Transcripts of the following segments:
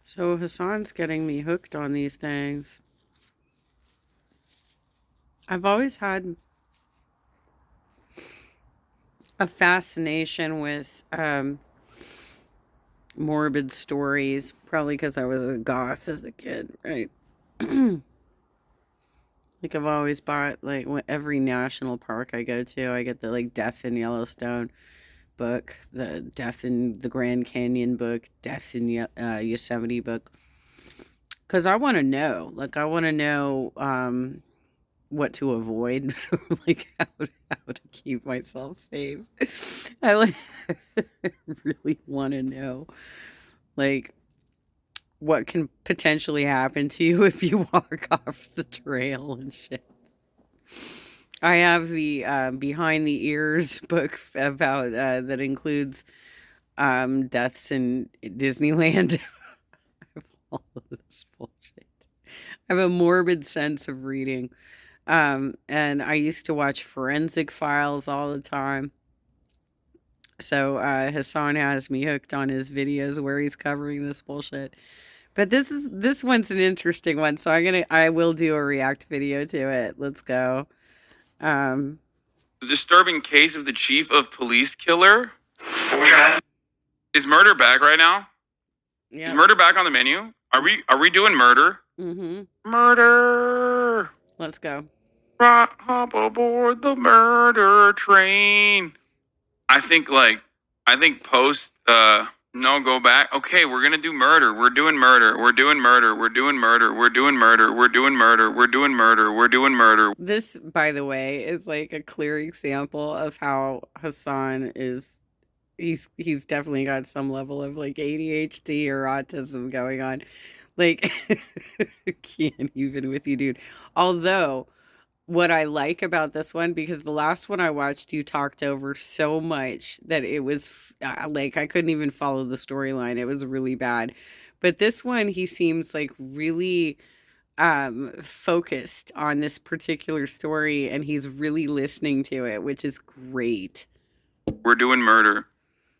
So Hassan's getting me hooked on these things. I've always had a fascination with morbid stories, probably because I was a goth as a kid, right? Like I've always bought like every national park I go to, I get the like Death in Yellowstone book, the Death in the Grand Canyon book, Death in Yosemite book, because I want to know. Like I want to know what to avoid, like how to keep myself safe. I like really want to know like what can potentially happen to you if you walk off the trail and shit. I have the behind the ears book about that includes deaths in Disneyland. All of this bullshit. I have a morbid sense of reading. And I used to watch Forensic Files all the time. So Hassan has me hooked on his videos where he's covering this bullshit. But this one's an interesting one, so I will do a react video to it. Let's go. Um, The disturbing case of the chief of police killer. Is murder back right now? Yeah. Is murder back on the menu? Are we doing murder? Mm-hmm. Murder. Let's go. Hop aboard the murder train. I think post no, go back. Okay, we're gonna do murder. We're doing murder. We're doing murder. We're doing murder. We're doing murder. We're doing murder. We're doing murder. We're doing murder. This, by the way, is like a clear example of how Hassan is. He's definitely got some level of like ADHD or autism going on. Like, can't even with you, dude. Although, what I like about this one, because the last one I watched, you talked over so much that it was like I couldn't even follow the storyline. It was really bad. But this one, he seems like really focused on this particular story, and he's really listening to it, which is great. We're doing murder.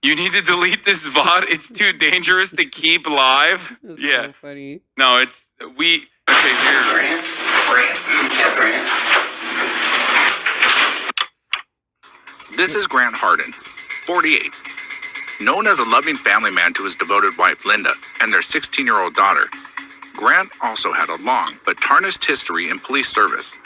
You need to delete this VOD. It's too dangerous to keep live. That's yeah. So funny. No, it's we. Okay, here. This is Grant Hardin, 48. Known as a loving family man to his devoted wife Linda and their 16-year-old daughter, Grant also had a long but tarnished history in police service.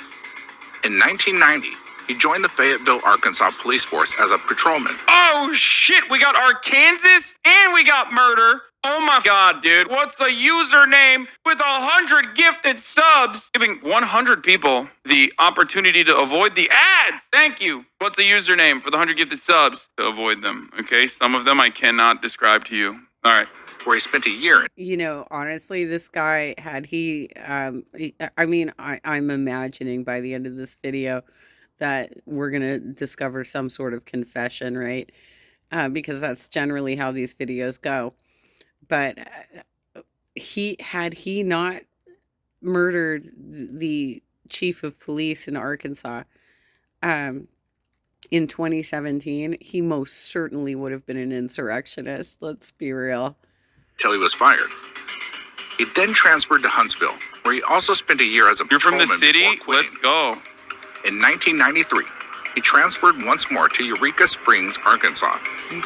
In 1990, he joined the Fayetteville, Arkansas police force as a patrolman. Oh shit, we got Arkansas and we got murder. Oh my god, dude. What's a username with 100 gifted subs? Giving 100 people the opportunity to avoid the ads. Thank you. What's a username for the 100 gifted subs? To avoid them, okay? Some of them I cannot describe to you. All right. Where he spent a year. You know, honestly, this guy had I'm imagining by the end of this video that we're going to discover some sort of confession, right? Because that's generally how these videos go. But he not murdered the chief of police in Arkansas in 2017, he most certainly would have been an insurrectionist. Let's be real. Till he was fired. He then transferred to Huntsville, where he also spent a year as a patrolman. You're from the city? Let's go. In 1993, he transferred once more to Eureka Springs, Arkansas,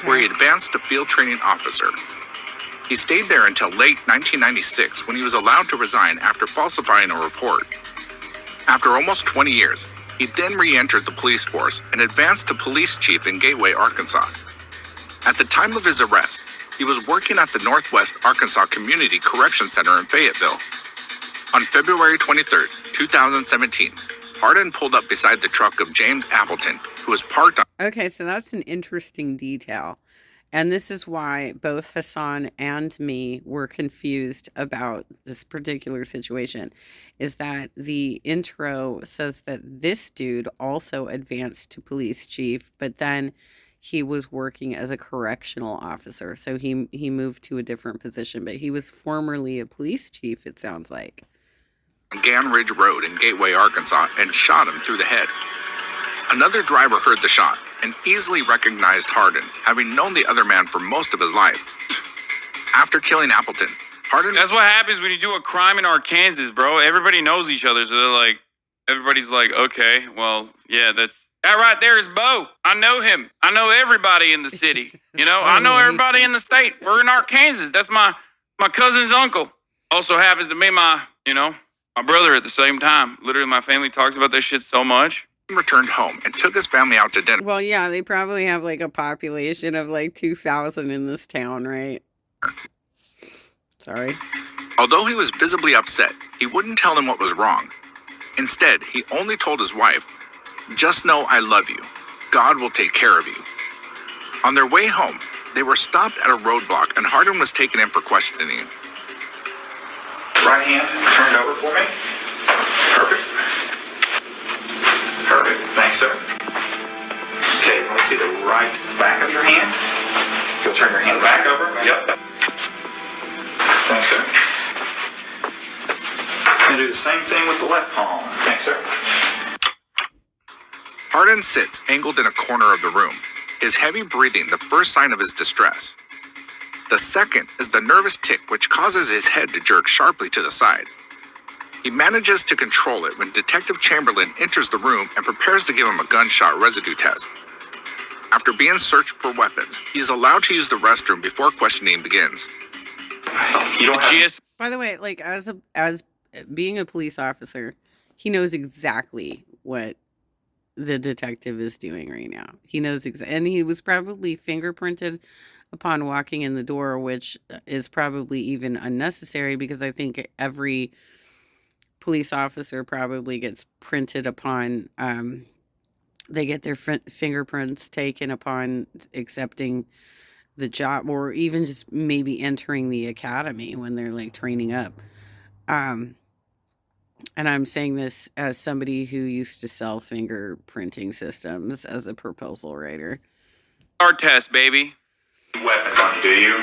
where he advanced to field training officer. He stayed there until late 1996 when he was allowed to resign after falsifying a report. After almost 20 years, he then re-entered the police force and advanced to police chief in Gateway, Arkansas. At the time of his arrest, he was working at the Northwest Arkansas Community Correction Center in Fayetteville. On February 23, 2017, Hardin pulled up beside the truck of James Appleton, who was parked on... Okay, so that's an interesting detail. And this is why both Hassan and me were confused about this particular situation, is that the intro says that this dude also advanced to police chief, but then he was working as a correctional officer. So he moved to a different position, but he was formerly a police chief, it sounds like. Gan Ridge Road in Gateway, Arkansas, and shot him through the head. Another driver heard the shot and easily recognized Hardin, having known the other man for most of his life. After killing Appleton, Hardin That's what happens when you do a crime in Arkansas, bro. Everybody knows each other, so they're like, everybody's like, okay, well, yeah, that right there is Bo. I know him. I know everybody in the city. You know, I know everybody in the state. We're in Arkansas. That's my cousin's uncle. Also happens to be my brother at the same time. Literally, my family talks about this shit so much. returned home and took his family out to dinner. Well, yeah, they probably have like a population of like 2,000 in this town, right? Sorry. Although he was visibly upset, he wouldn't tell them what was wrong. Instead, he only told his wife, "Just know I love you. God will take care of you." On their way home, they were stopped at a roadblock and Hardin was taken in for questioning. Right hand turned over for me. Perfect. Perfect. Thanks, sir. Okay, let me see the right back of your hand. You'll turn your hand back over. Yep. Thanks, sir. And do the same thing with the left palm. Thanks, sir. Hardin sits angled in a corner of the room, his heavy breathing the first sign of his distress. The second is the nervous tic which causes his head to jerk sharply to the side. He manages to control it when Detective Chamberlain enters the room and prepares to give him a gunshot residue test. After being searched for weapons, he is allowed to use the restroom before questioning begins. You don't have By the way, like as being a police officer, he knows exactly what the detective is doing right now. He knows and he was probably fingerprinted upon walking in the door, which is probably even unnecessary because I think every police officer probably gets printed upon, they get their fingerprints taken upon accepting the job, or even just maybe entering the academy when they're like training up. And I'm saying this as somebody who used to sell fingerprinting systems as a proposal writer. Our test, baby. weapons on you, do you?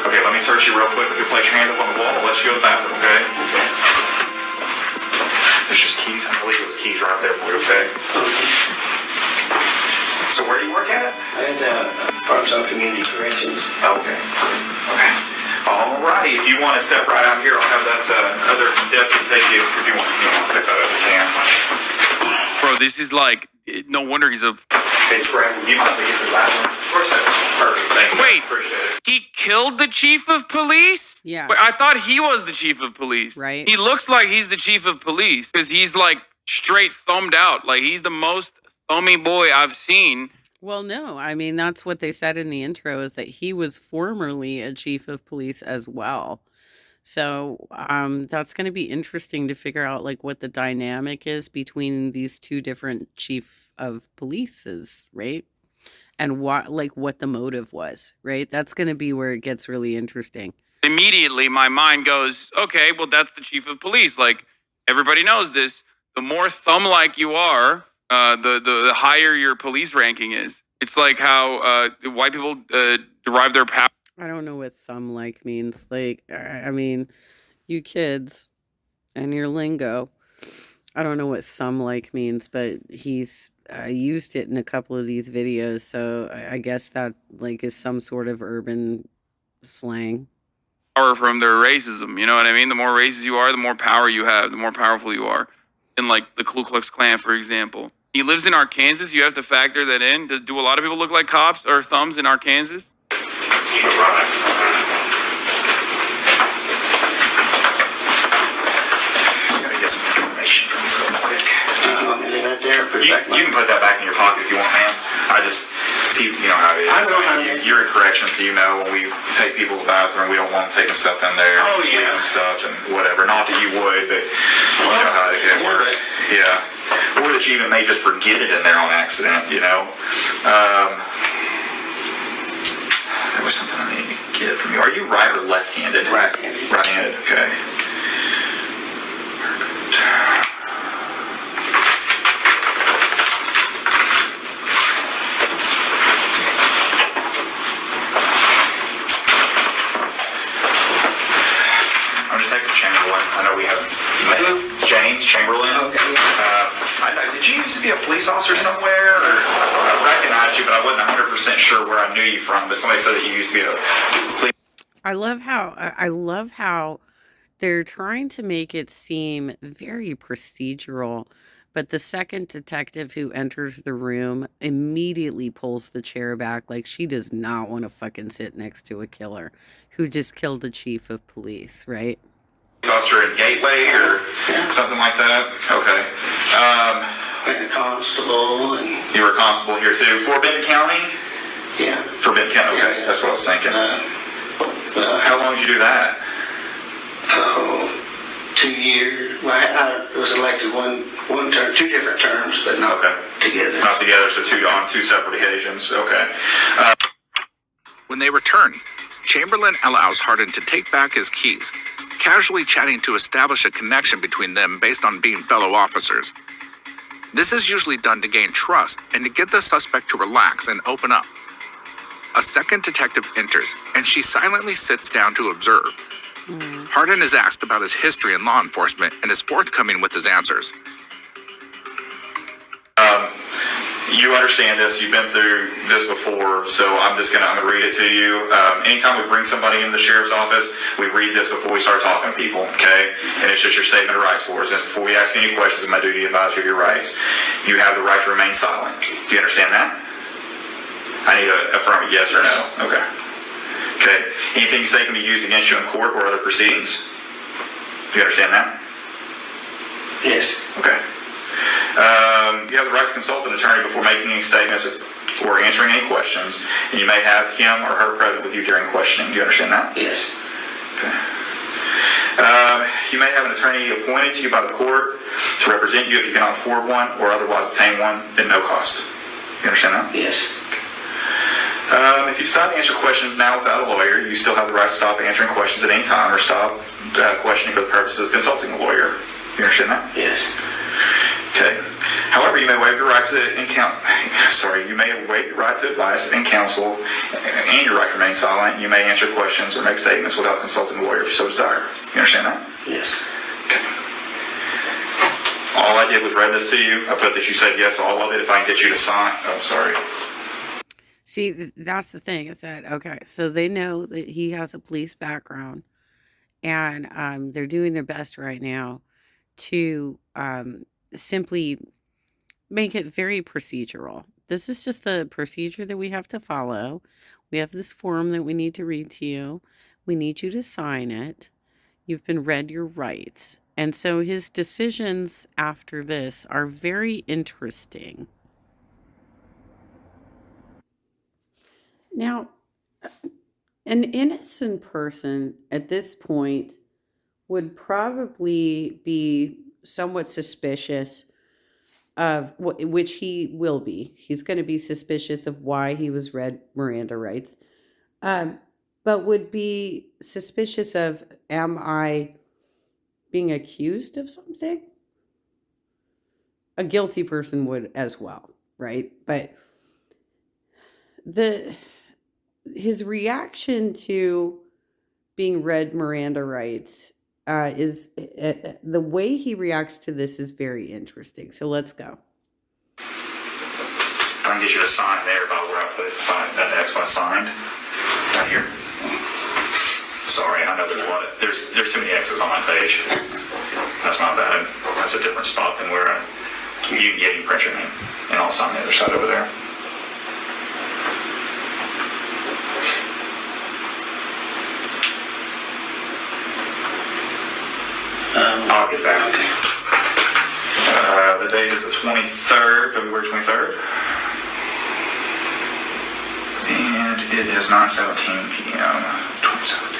Okay, let me search you real quick. If you place your hands up on the wall, I'll let you go to the bathroom, okay? There's just keys. I believe it was keys right there for you, okay? So where do you work at? At Parkside Community Corrections. Okay. Okay. Alrighty, if you want to step right out here, I'll have that other deputy take you. If you want to pick that up, you can. Bro, this is like, no wonder he's a... Hey, Brad, you might be in the bathroom. Of course, perfect. Thanks. Wait, Appreciate it. he killed the chief of police? Yeah. Wait, I thought he was the chief of police. Right. He looks like he's the chief of police because he's like straight thumbed out. Like he's the most thummy boy I've seen. Well, no, I mean, that's what they said in the intro, is that he was formerly a chief of police as well. So that's going to be interesting to figure out like what the dynamic is between these two different chief of polices, right? And what the motive was, right? That's going to be where it gets really interesting. Immediately, my mind goes, okay, well, that's the chief of police. Like everybody knows this. The more thumb-like you are, the higher your police ranking is. It's like how white people derive their power. I don't know what thumb like means. Like, I mean, you kids and your lingo. I don't know what thumb like means, but he's used it in a couple of these videos. So I guess that like is some sort of urban slang. Power from their racism. You know what I mean? The more racist you are, the more power you have, the more powerful you are. In like the Ku Klux Klan, for example. He lives in Arkansas. You have to factor that in. Do a lot of people look like cops or thumbs in Arkansas? I'm gonna get some information from you real quick. Do you want me to leave that there or put it You back? can put that back in your pocket if you want, ma'am. You know how it is. I know how it is. You're in corrections, so you know when we take people to the bathroom, we don't want them taking stuff in there. Oh, yeah. Leaving stuff and whatever. Not that you would, but you know how it yeah, works. Yeah. Or that you even may just forget it in there on accident, you know. There was something I needed to get from you. Are you right or left-handed? Right-handed. Right-handed, okay. Perfect. I'm Detective Chamberlain. I know we haven't met. James Chamberlain. Okay. I know. Did you used to be a police officer somewhere? Or I thought I recognized you, but I wasn't 100% sure where I knew you from. But somebody said that you used to be a police. I love how they're trying to make it seem very procedural, but the second detective who enters the room immediately pulls the chair back like she does not want to fucking sit next to a killer who just killed the chief of police, right? Officer at Gateway or something like that? Okay. Like a constable and, You were a constable here too? For Benton County? yeah. For Benton County, okay. Yeah. That's what I was thinking. Well, How long did you do that? 2 years. Well, I was elected one term, 2 different terms, but not Okay. together. Not together, so on 2 separate occasions. Okay. When they return, Chamberlain allows Hardin to take back his keys, casually chatting to establish a connection between them based on being fellow officers. This is usually done to gain trust and to get the suspect to relax and open up. A second detective enters, and she silently sits down to observe. Hardin is asked about his history in law enforcement and is forthcoming with his answers. You understand this. You've been through this before, so I'm gonna read it to you. Anytime we bring somebody into the sheriff's office, we read this before we start talking to people, okay? And it's just your statement of rights for us. And before we ask any questions, it's my duty to advise you of your rights. You have the right to remain silent. Do you understand that? I need to affirm a yes or no. Okay. Okay. Anything you say can be used against you in court or other proceedings. Do you understand that? Yes. Okay. You have the right to consult an attorney before making any statements or answering any questions, and you may have him or her present with you during questioning. Do you understand that? Yes. Okay. You may have an attorney appointed to you by the court to represent you if you cannot afford one or otherwise obtain one at no cost. You understand that? Yes. If you decide to answer questions now without a lawyer, you still have the right to stop answering questions at any time or stop questioning for the purposes of consulting a lawyer. You understand that? Yes. Okay. However, you may waive your right to advice and counsel, and your right to remain silent. You may answer questions or make statements without consulting a lawyer if you so desire. You understand that? Yes. All I did was read this to you. I put that you said yes to all of it. If I can get you to sign, oh, sorry. See, that's the thing is that, okay, so they know that he has a police background, and they're doing their best right now to simply make it very procedural. This is just the procedure that we have to follow. We have this form that we need to read to you. We need you to sign it. You've been read your rights. And so his decisions after this are very interesting. Now, an innocent person at this point would probably be somewhat suspicious of which he will be. He's going to be suspicious of why he was read Miranda rights, but would be suspicious of, am I being accused of something? A guilty person would as well, right? But his reaction to being read Miranda rights is the way he reacts to this is very interesting. So let's go. I can get you to sign there by where I put that next one signed. Right here. Sorry, I know there's too many X's on that page. That's my bad. That's a different spot than where you can print your name, and I'll sign the other side over there. I'll get back. The date is the 23rd, February 23rd. And it is 9:17 p.m. 2017.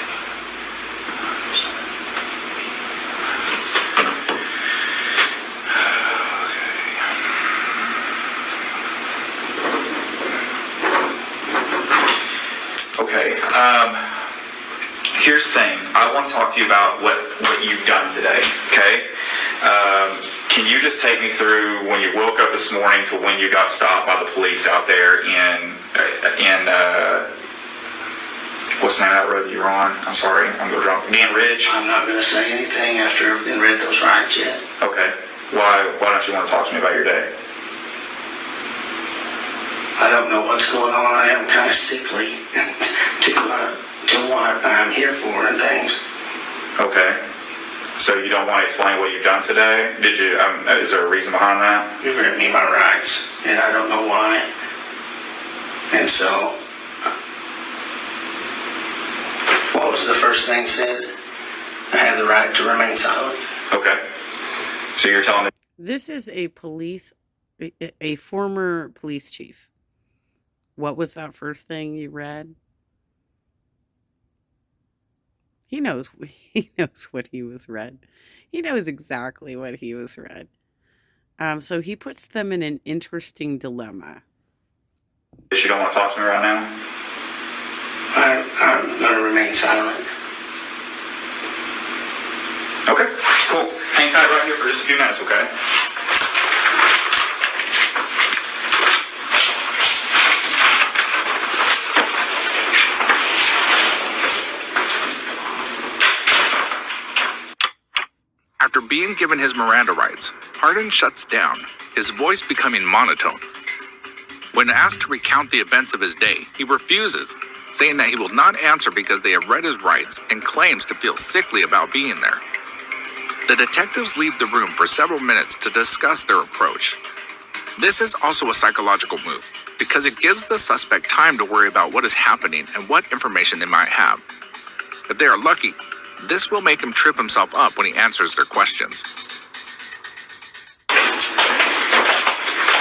Okay. Here's the thing. I want to talk to you about what you've done today, okay? Can you just take me through when you woke up this morning to when you got stopped by the police out there in what's the name of that road that you were on? I'm sorry, I'm going drunk. Gant Ridge? I'm not going to say anything after I've been read those rights yet. Okay. Why don't you want to talk to me about your day? I don't know what's going on. I am kind of sickly to to what I'm here for and things. Okay. So you don't want to explain what you've done today? Did you? Is there a reason behind that? He ripped me my rights, and I don't know why. And so, what was the first thing said? I have the right to remain silent. Okay. So you're telling me This is a former police chief. What was that first thing you read? He knows what he was read. He knows exactly what he was read. So he puts them in an interesting dilemma. you don't want to talk to me right now? I'm going to remain silent. Okay, cool. Hang tight right here for just a few minutes, okay? After being given his Miranda rights, Hardin shuts down, his voice becoming monotone. When asked to recount the events of his day, he refuses, saying that he will not answer because they have read his rights and claims to feel sickly about being there. The detectives leave the room for several minutes to discuss their approach. This is also a psychological move because it gives the suspect time to worry about what is happening and what information they might have. If they are lucky, this will make him trip himself up when he answers their questions. By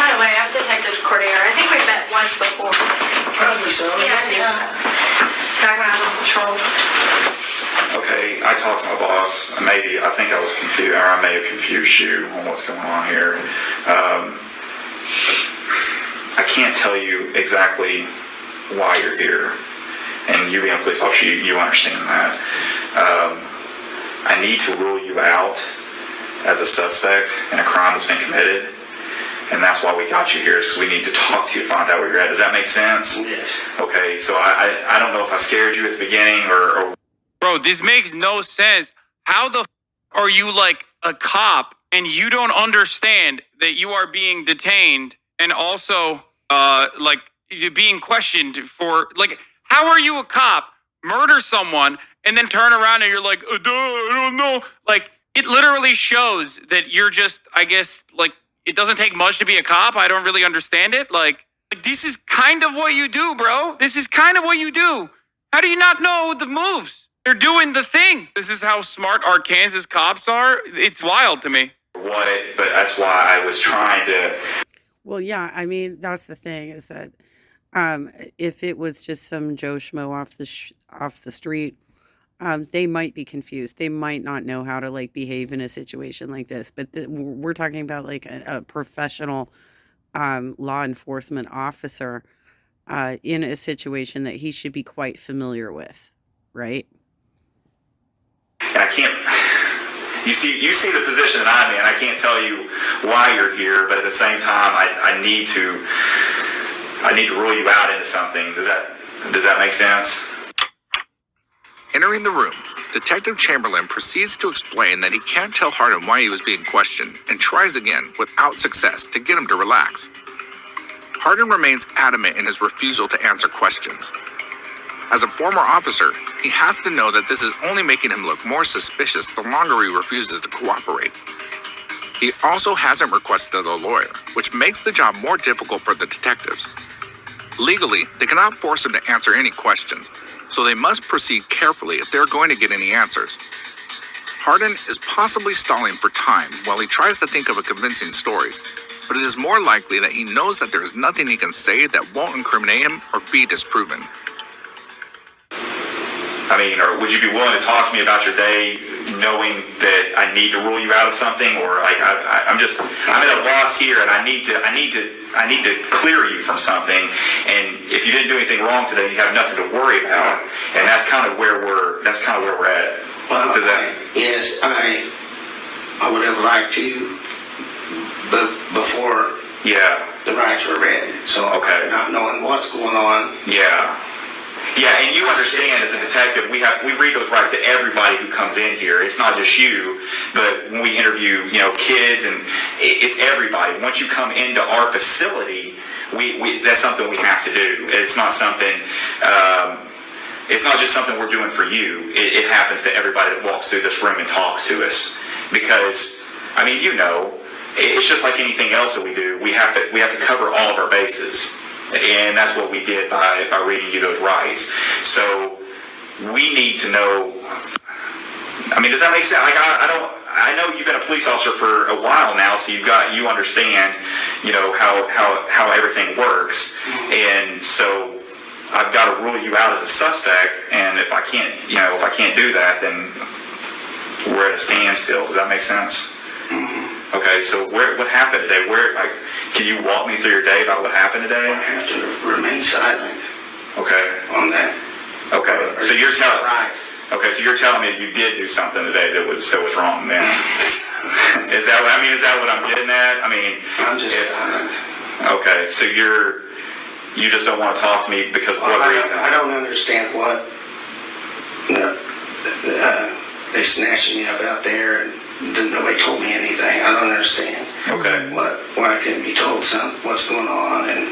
the way, I'm Detective Cordier. I think we've met once before. Probably so. Yeah, I think so. Back when I was on patrol. Okay, I talked to my boss. I think I was confused, or I may have confused you on what's going on here. I can't tell you exactly why you're here. And you being a police officer, you understand that. I need to rule you out as a suspect in a crime that's been committed. And that's why we got you here, is because we need to talk to you, find out where you're at. Does that make sense? Yes. Okay, so I don't know if I scared you at the beginning or Bro, this makes no sense. How the are you like a cop and you don't understand that you are being detained and also like you're being questioned for like how are you a cop, murder someone, and then turn around and you're like, I don't know. Like it literally shows that you're just, I guess, like it doesn't take much to be a cop. I don't really understand it. Like this is kind of what you do, bro. This is kind of what you do. How do you not know the moves? They're doing the thing. This is how smart Arkansas cops are. It's wild to me. what, but that's why I was trying to. Well, yeah, I mean, that's the thing is that if it was just some Joe Schmo off the street, they might be confused. They might not know how to like behave in a situation like this. But we're talking about like a professional law enforcement officer in a situation that he should be quite familiar with, right? And I can't. You see the position that I'm in. I can't tell you why you're here, but at the same time, I need to rule you out into something. Does that make sense? Entering the room, Detective Chamberlain proceeds to explain that he can't tell Hardin why he was being questioned and tries again without success to get him to relax. Hardin remains adamant in his refusal to answer questions. As a former officer, he has to know that this is only making him look more suspicious the longer he refuses to cooperate. He also hasn't requested a lawyer, which makes the job more difficult for the detectives. Legally, they cannot force him to answer any questions, so they must proceed carefully if they're going to get any answers. Hardin is possibly stalling for time while he tries to think of a convincing story, but it is more likely that he knows that there is nothing he can say that won't incriminate him or be disproven. I mean, or would you be willing to talk to me about your day, knowing that I need to rule you out of something, or like I'm at a loss here, and I need to clear you from something. And if you didn't do anything wrong today, you have nothing to worry about. And that's kind of where we're at. Well, yes, I would have liked to, but before the rights were read, so Okay. not knowing what's going on. Yeah, and you understand as a detective, we read those rights to everybody who comes in here. It's not just you, but when we interview, kids, and it's everybody. Once you come into our facility, we that's something we have to do. It's not something it's not just something we're doing for you. It happens to everybody that walks through this room and talks to us. Because, I mean, you know, it's just like anything else that we do. We have to cover all of our bases. And that's what we did by reading you those rights. So we need to know, I mean, does that make sense? Like, I know you've been a police officer for a while now, so you understand, you know, how everything works. And so I've got to rule you out as a suspect, and if I can't do that, then we're at a standstill. Does that make sense? Okay, so what happened today? Can you walk me through your day about what happened today? I have to remain silent. Okay. On that. Okay, so you're telling. Right. Okay, so you're telling me that you did do something today that was wrong then? Is that what I'm getting at? I mean, I'm just silent. Okay, so you just don't want to talk to me because what reason? I don't understand what they snatched me up out there and nobody told me anything. I don't understand. Okay. Why I couldn't be told what's going on and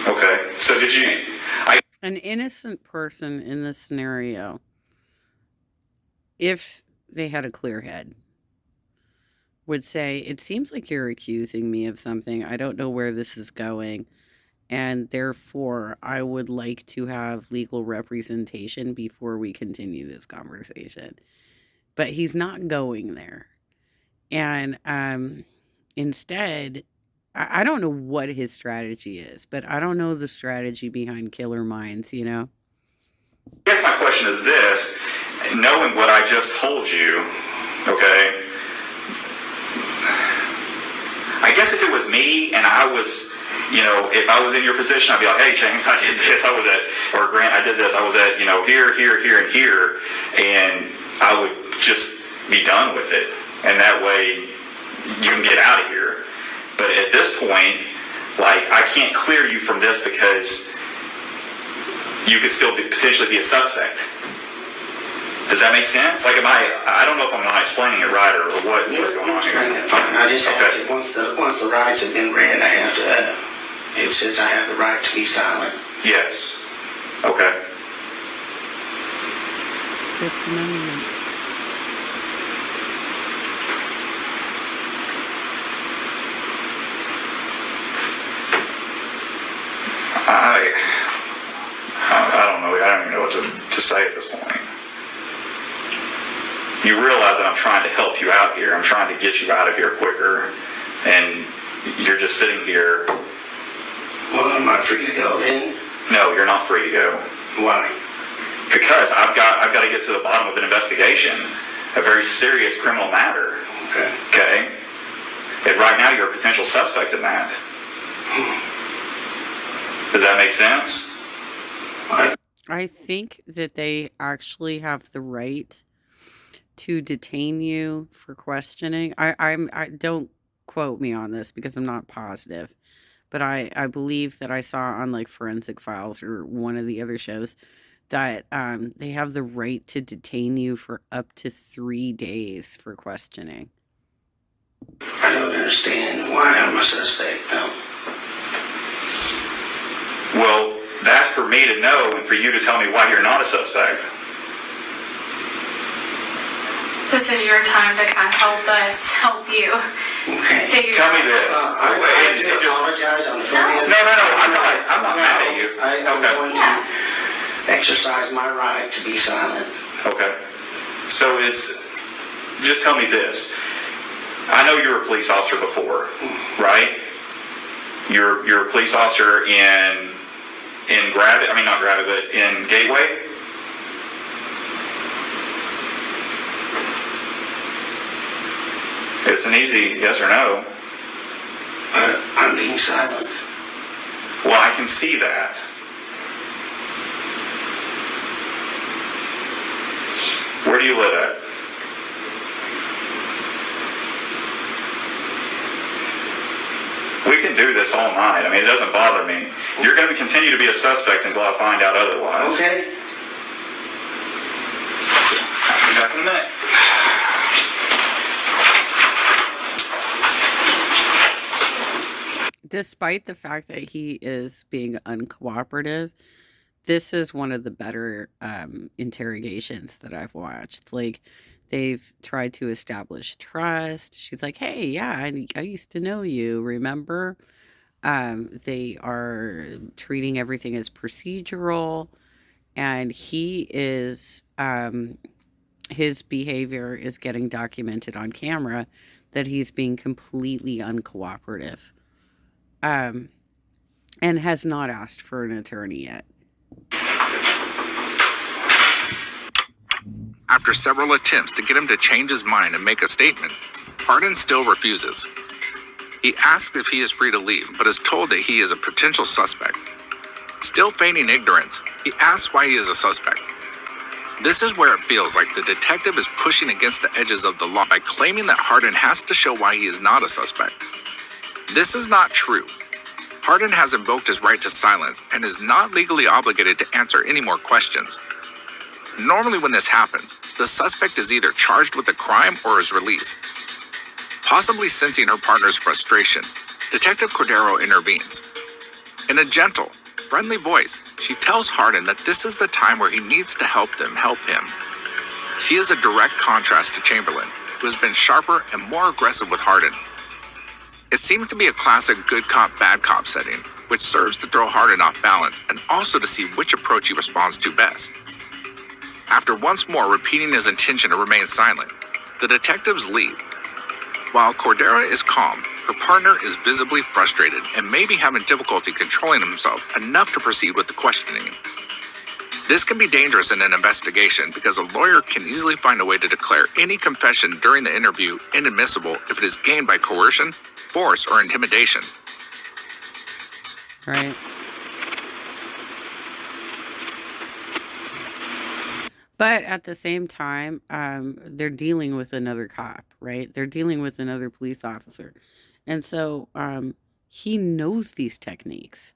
okay. So did you? An innocent person in this scenario, if they had a clear head, would say, it seems like you're accusing me of something. I don't know where this is going. And therefore, I would like to have legal representation before we continue this conversation. But he's not going there. And instead, I don't know what his strategy is, but I don't know the strategy behind Killer Minds, you know? I guess my question is this, knowing what I just told you, okay, I guess if it was me and I was, you know, if I was in your position, I'd be like, hey, James, I did this, or Grant, I did this, I was at, you know, here, and here, and I would just be done with it. And that way you can get out of here. But at this point, like, I can't clear you from this because you could still potentially be a suspect. Does that make sense? Like, I don't know if I'm not explaining it right or what's going on here. It fine. I just have to, once the rights have been read, I have to, it says I have the right to be silent. Yes. Okay. Fifth Amendment. I don't know. I don't even know what to say at this point. You realize that I'm trying to help you out here. I'm trying to get you out of here quicker, and you're just sitting here. Well, am I free to go then? No, you're not free to go. Why? Because I've got to get to the bottom of an investigation, a very serious criminal matter. Okay. Okay. And right now, you're a potential suspect in that. Does that make sense? I think that they actually have the right to detain you for questioning. I don't quote me on this because I'm not positive, but I believe that I saw on like Forensic Files or one of the other shows that they have the right to detain you for up to 3 days for questioning. I don't understand why I'm a suspect, no. Well, that's for me to know and for you to tell me why you're not a suspect. This is your time to kind of help us help you Okay. figure Tell me out. this. I do apologize on the front end. No, I'm not mad at you. I'm Okay. going to exercise my right to be silent. Okay. So just tell me this. I know you were a police officer before, right? You're a police officer in Gravit, not Gravit, but in Gateway? It's an easy yes or no. I'm being silent. Well, I can see that. Where do you live at? We can do this all night. It doesn't bother me. You're going to continue to be a suspect until I find out otherwise. Okay. I'll be back in a minute. Despite the fact that he is being uncooperative, this is one of the better interrogations that I've watched. Like, they've tried to establish trust. She's like, hey, yeah, I used to know you, remember? They are treating everything as procedural, and he is, his behavior is getting documented on camera that he's being completely uncooperative, and has not asked for an attorney yet. After several attempts to get him to change his mind and make a statement, Hardin still refuses. He asks if he is free to leave, but is told that he is a potential suspect. Still feigning ignorance, he asks why he is a suspect. This is where it feels like the detective is pushing against the edges of the law by claiming that Hardin has to show why he is not a suspect. This is not true. Hardin has invoked his right to silence and is not legally obligated to answer any more questions. Normally when this happens, the suspect is either charged with a crime or is released. Possibly sensing her partner's frustration, Detective Cordero intervenes. In a gentle, friendly voice, she tells Hardin that this is the time where he needs to help them help him. She is a direct contrast to Chamberlain, who has been sharper and more aggressive with Hardin. It seems to be a classic good cop, bad cop setting, which serves to throw Hardin off balance and also to see which approach he responds to best. After once more repeating his intention to remain silent, the detectives leave. While Cordero is calm, her partner is visibly frustrated and may be having difficulty controlling himself enough to proceed with the questioning. This can be dangerous in an investigation because a lawyer can easily find a way to declare any confession during the interview inadmissible if it is gained by coercion, force, or intimidation. Right. But at the same time, they're dealing with another cop, right? They're dealing with another police officer. And so he knows these techniques.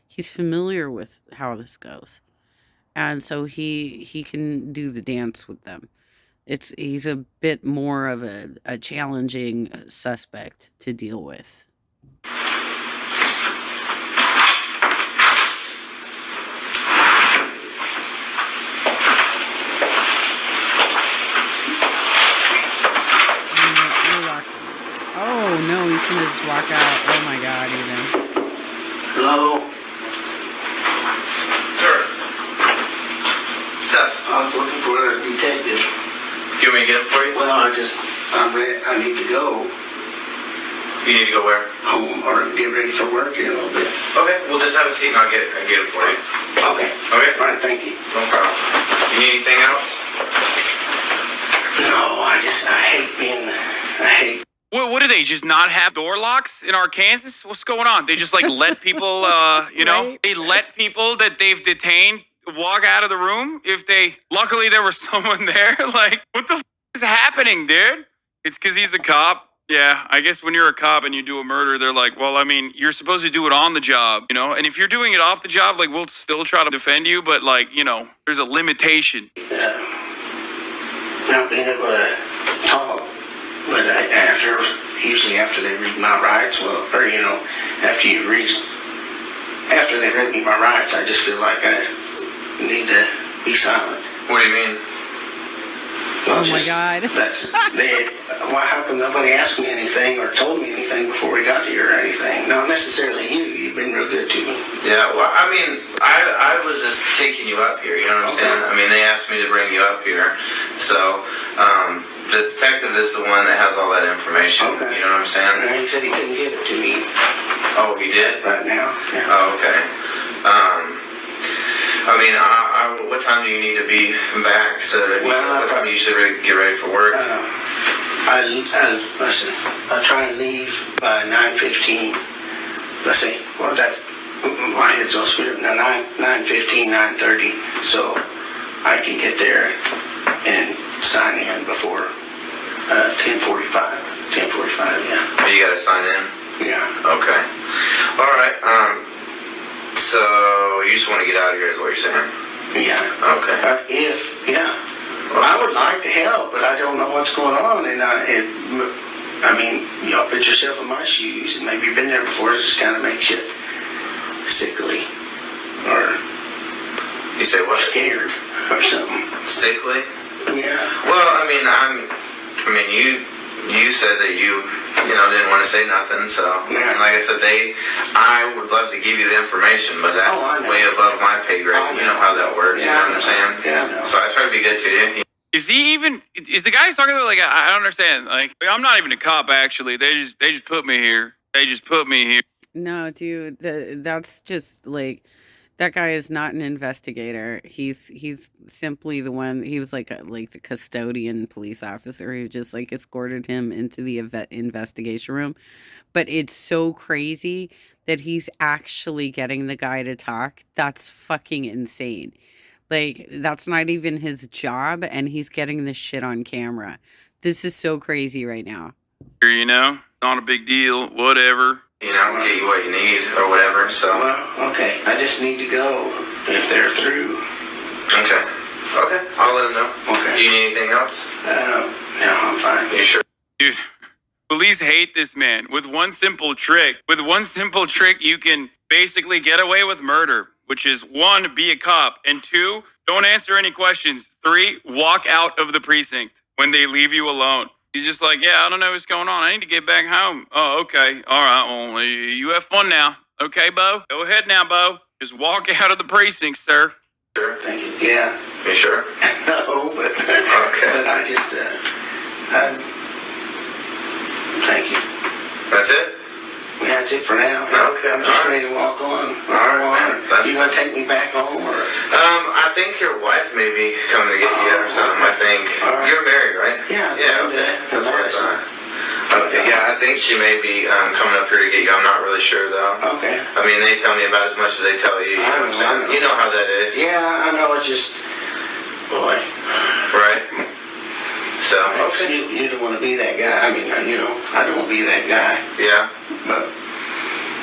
He's familiar with how this goes. And so he can do the dance with them. He's a bit more of a challenging suspect to deal with. Oh no, he's gonna just walk out. Oh my god, even. Hello? Sir. What's up? I was looking for a detective. You want me to get him for you? Well, I'm ready. I need to go You need to go where? home or get ready for work in a little bit. Okay, we'll just have a seat and I'll get him for you. Okay. Okay? All right, thank you. No problem. You need anything else? No, I hate. What do they just not have door locks in Arkansas? What's going on? They just like let people, Right. they let people that they've detained walk out of the room if they. Luckily, there was someone there. Like, what the is happening, dude? It's because he's a cop. Yeah, I guess when you're a cop and you do a murder, they're like, well, I mean, you're supposed to do it on the job, you know? And if you're doing it off the job, like, we'll still try to defend you, but like, there's a limitation. Not being able to talk, but usually after they read my rights, after they read me my rights, I just feel like I need to be silent. What do you mean? Well, Oh my God. Why? How come nobody asked me anything or told me anything before we got here or anything? Not necessarily you. You've been real good to me. Yeah, well, I mean, I was just taking you up here, you know what I'm saying? I mean, they asked me to bring you up here. So, the detective is the one that has all that information. Okay. You know what I'm saying? And he said he couldn't give it to me Oh, he did? right now. Yeah. Oh, okay. I mean, what time do you need to be back? So, what time do you usually get ready for work? Listen, I try and leave by 9:15. Let's see, my head's all screwed up now. 9:15, 9:30, so I can get there and sign in before 10:45. 10:45, yeah. Oh, you gotta sign in? Yeah. Okay. All right. So you just want to get out of here, is what you're saying? Yeah. Okay. I would like to help, but I don't know what's going on, and y'all put yourself in my shoes, and maybe you've been there before. It just kind of makes you sickly, or You say what? scared or something. Sickly? Yeah. Well, I mean, you said that you didn't want to say nothing. So, Yeah. and like I said, I would love to give you the information, but that's Oh, I know. way above my pay grade. I You know know. how that works. Yeah, You know I what I'm know. saying? Yeah, I know. So I try to be good to you. Is the guy he's talking to, like, I don't understand. Like, I'm not even a cop, actually. They just put me here. They just put me here. No, dude, that's just like that guy is not an investigator. He's simply the one. He was like the custodian police officer who just like escorted him into the investigation room. But it's so crazy that he's actually getting the guy to talk. That's fucking insane. Like, that's not even his job, and he's getting this shit on camera. This is so crazy right now. You know, not a big deal. Whatever. Get you what you need or whatever. So, Well, okay. I just need to go if they're through. okay, I'll let him know. Okay. You need anything else? No, I'm fine. You sure? Dude, police hate this man. With one simple trick, you can basically get away with murder, which is 1, be a cop, and 2, don't answer any questions. 3, walk out of the precinct when they leave you alone. He's just like, yeah, I don't know what's going on. I need to get back home. Oh, okay. All right. Well, you have fun now. Okay, Bo? Go ahead now, Bo. Just walk out of the precinct, sir. Sure. Thank you. Yeah. You sure? No, but Okay. but I just thank you. That's it? Yeah, that's it for now. Okay, I'm just all right. ready to walk on. All right, man. That's You gonna take me back home or? I think your wife may be coming to get you or something. I think All right. you're married, right? Yeah. Yeah. Okay. That's what I thought. Okay. Yeah, I think she may be coming up here to get you. I'm not really sure though. Okay. I mean, they tell me about as much as they tell you. You know what I'm saying? I know. You know how that is, Yeah, I know. It's just, boy. right? So You don't want to be that guy. I mean, I don't want to be that guy. yeah. But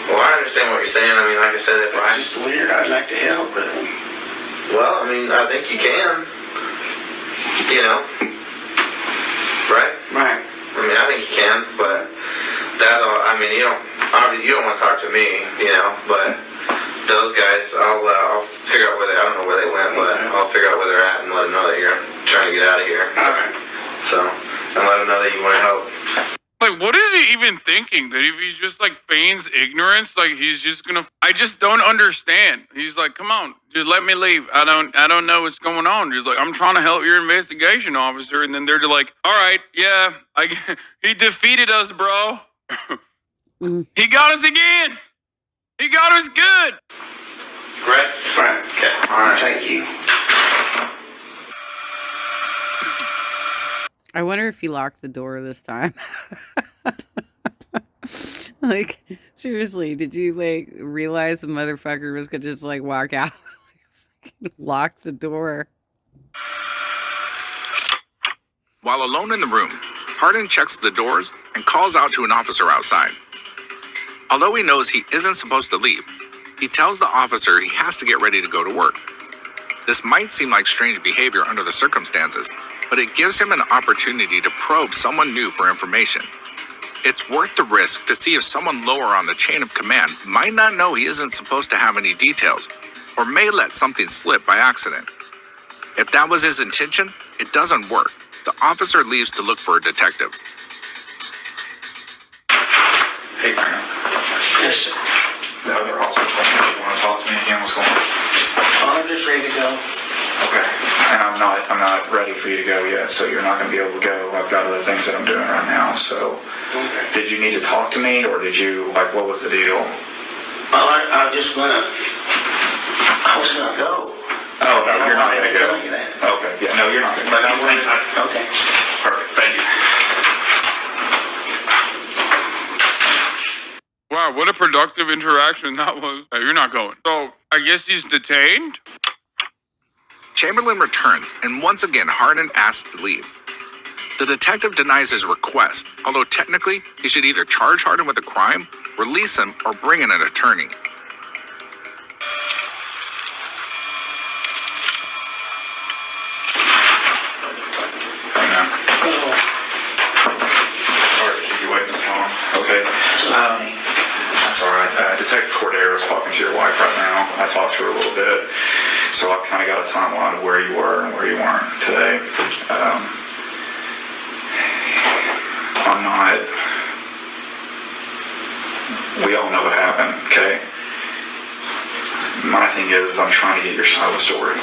Well, I understand what you're saying. I mean, like I said, if it's just weird. I'd like to help, but well, I mean, I think you can. Right? right. I mean, I think you can, but I mean, you don't want to talk to me, but those guys, I'll figure out I don't know where they went, but I'll figure out where they're at and let them know that you're trying to get out of here. All right. So, and let them know that you want to help. Like, what is he even thinking? That if he's just like feigns ignorance, like he's just gonna. I just don't understand. He's like, come on, just let me leave. I don't know what's going on. He's like, I'm trying to help your investigation officer, and then they're like, all right, yeah, he defeated us, bro. He got us again. He got us good. Right? Right. Okay. All right. Thank you. I wonder if he locked the door this time. Like, seriously, did you like realize the motherfucker was gonna just like walk out? Lock the door. While alone in the room, Hardin checks the doors and calls out to an officer outside. Although he knows he isn't supposed to leave, he tells the officer he has to get ready to go to work. This might seem like strange behavior under the circumstances, but it gives him an opportunity to probe someone new for information. It's worth the risk to see if someone lower on the chain of command might not know he isn't supposed to have any details, or may let something slip by accident. If that was his intention, it doesn't work. The officer leaves to look for a detective. Hey, Brandon. Yes, sir. The other officer told me you want to talk to me again. What's going on? Well, I'm just ready to go. Okay. And I'm not ready for you to go yet, so you're not going to be able to go. I've got other things that I'm doing right now. So, Okay. did you need to talk to me, or did you what was the deal? Well, I was gonna go. Oh, no, And I you're not wanted going to to go. tell you that. Okay. Yeah. No, you're not going to. But I You just hang wanted. tight. Okay. Perfect. Thank you. Wow, what a productive interaction that was. Hey, you're not going. So I guess he's detained. Chamberlain returns, and once again Hardin asks to leave. The detective denies his request, although technically he should either charge Hardin with a crime, release him, or bring in an attorney. Hang on. Sorry to keep you waiting this long. Okay. That's all right. Detective Cordero is talking to your wife right now. I talked to her a little bit. So So I've kind of got a timeline of where you were and where you weren't today. I'm not. We all know what happened, okay? My thing is I'm trying to get your side of the story,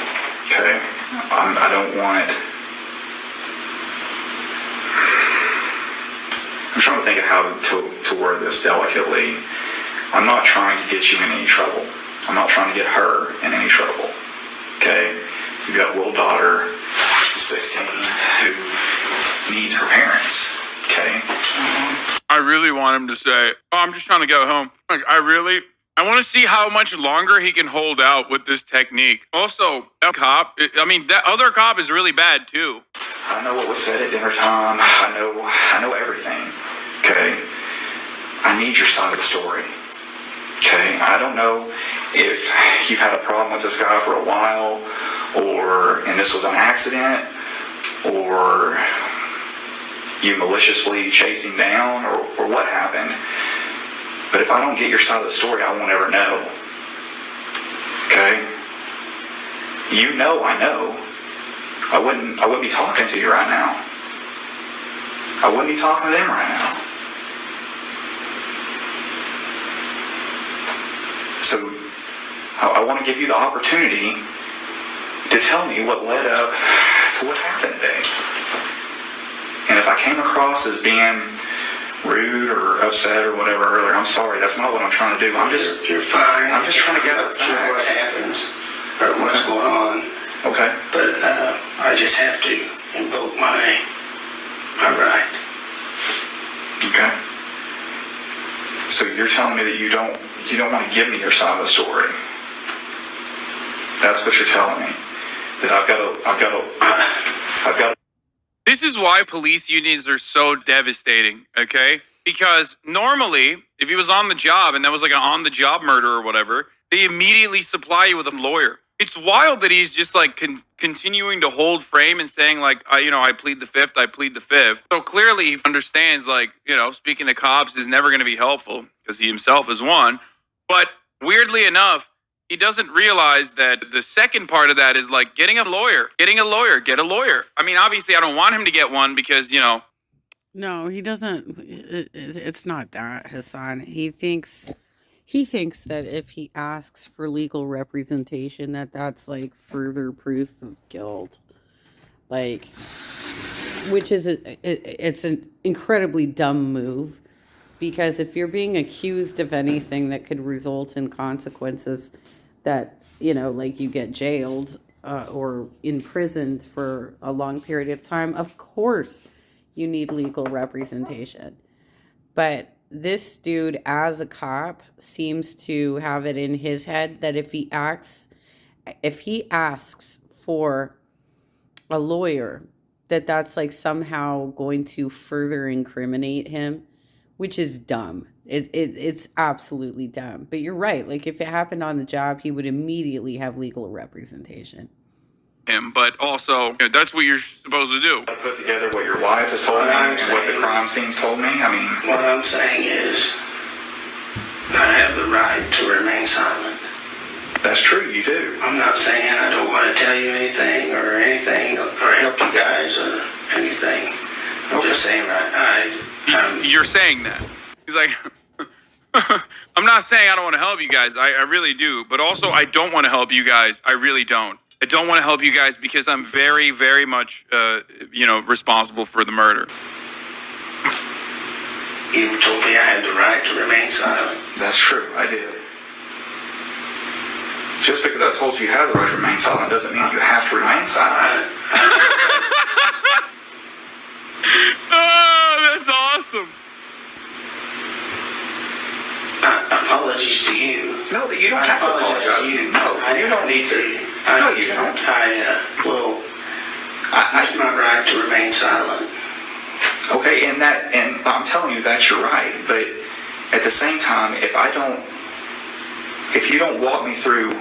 okay? I don't want. I'm trying to think of how to word this delicately. I'm not trying to get you in any trouble. I'm not trying to get her in any trouble. Okay? You've got a little daughter, she's 16, who needs her parents. Okay? I really want him to say, "Oh, I'm just trying to go home." Like, I want to see how much longer he can hold out with this technique. Also, that cop, that other cop is really bad too. I know what was said at dinner time. I know everything. Okay? I need your side of the story. Okay? I don't know if you've had a problem with this guy for a while, and this was an accident, or you maliciously chased him down, or what happened. But if I don't get your side of the story, I won't ever know. Okay? You know I know. I wouldn't be talking to you right now. I wouldn't be talking to them right now. So I want to give you the opportunity to tell me what led up to what happened today. And if I came across as being rude or upset or whatever earlier, I'm sorry. That's not what I'm trying to do. You're fine. I'm just trying to gather I'm not sure what facts. happens or what's going on, Okay. but I just have to invoke my right. Okay. So you're telling me that you don't want to give me your side of the story. That's what you're telling me. That I've got to. This is why police unions are so devastating, okay? Because normally, if he was on the job and that was like an on-the-job murder or whatever, they immediately supply you with a lawyer. It's wild that he's just like continuing to hold frame and saying like, I plead the fifth, I plead the fifth. So clearly he understands like, speaking to cops is never going to be helpful because he himself is one. But weirdly enough, he doesn't realize that the second part of that is like get a lawyer. I mean, obviously I don't want him to get one because, No, he doesn't. It's not that, Hassan. He thinks that if he asks for legal representation, that's like further proof of guilt. Like, which is it's an incredibly dumb move, because if you're being accused of anything that could result in consequences that, like you get jailed or imprisoned for a long period of time, of course you need legal representation. But this dude, as a cop, seems to have it in his head that if he asks for a lawyer, that's like somehow going to further incriminate him, which is dumb. It's absolutely dumb. But you're right. Like, if it happened on the job, he would immediately have legal representation. him, but also that's what you're supposed to do. Put together what your wife has told me and what the crime scenes told me. I mean, What I'm saying is, I have the right to remain silent. that's true. You do. I'm not saying I don't want to tell you anything or help you guys or anything. I'm just saying You're saying that. He's like, I'm not saying I don't want to help you guys. I really do. But also, I don't want to help you guys. I really don't. I don't want to help you guys because I'm very, very much, responsible for the murder. You told me I had the right to remain silent. That's true. I did. Just because I told you you had the right to remain silent doesn't mean you have to remain silent. Oh, that's awesome. Apologies to you. No, that you don't have to apologize to you. No, you don't need to. No, you don't. I will use my right to remain silent. Okay, and I'm telling you that's your right. But at the same time, if you don't walk me through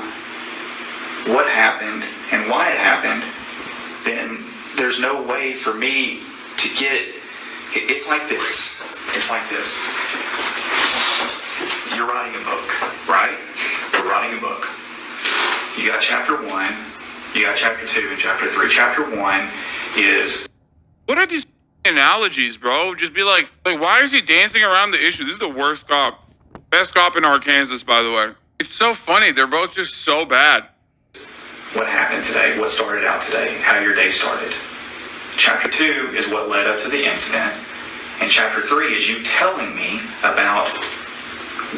what happened and why it happened, then there's no way for me to get. It's like this. It's like this. You're writing a book, right? You're writing a book. You got chapter 1, you got chapter 2, and chapter 3. Chapter 1 is... What are these analogies, bro? Just be like, why is he dancing around the issue? This is the worst cop. Best cop in Arkansas, by the way. It's so funny. They're both just so bad. What happened today, what started out today, how your day started. Chapter 2 is what led up to the incident. And chapter 3 is you telling me about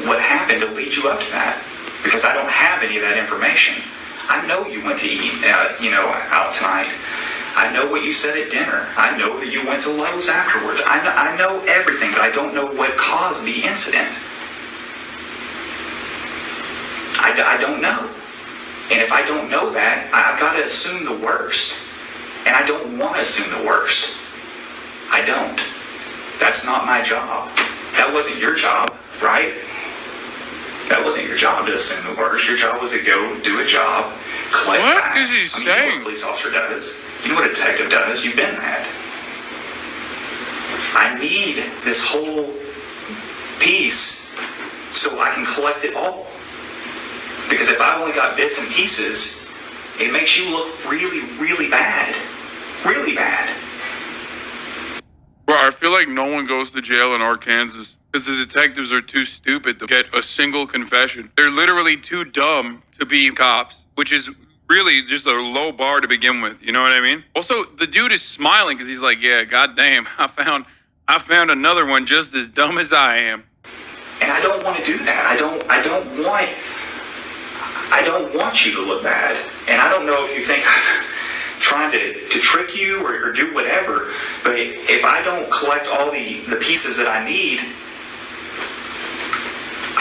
what happened to lead you up to that. Because I don't have any of that information. I know you went to eat, out tonight. I know what you said at dinner. I know that you went to Lowe's afterwards. I know everything, but I don't know what caused the incident. I don't know. And if I don't know that, I've got to assume the worst. And I don't want to assume the worst. I don't. That's not my job. That wasn't your job, right? That wasn't your job to assume the worst. Your job was to go do a job, collect What facts. is he You know saying? what a police officer does. You know what a detective does. You've been that. I need this whole piece so I can collect it all. Because if I've only got bits and pieces, it makes you look really, really bad. Really bad. Bro, I feel like no one goes to jail in Arkansas because the detectives are too stupid to get a single confession. They're literally too dumb to be cops, which is really just a low bar to begin with. You know what I mean? Also, the dude is smiling because he's like, yeah, goddamn, I found another one just as dumb as I am. And I don't want to do that. I don't want you to look bad. And I don't know if you think I'm trying to trick you or do whatever, but if I don't collect all the pieces that I need,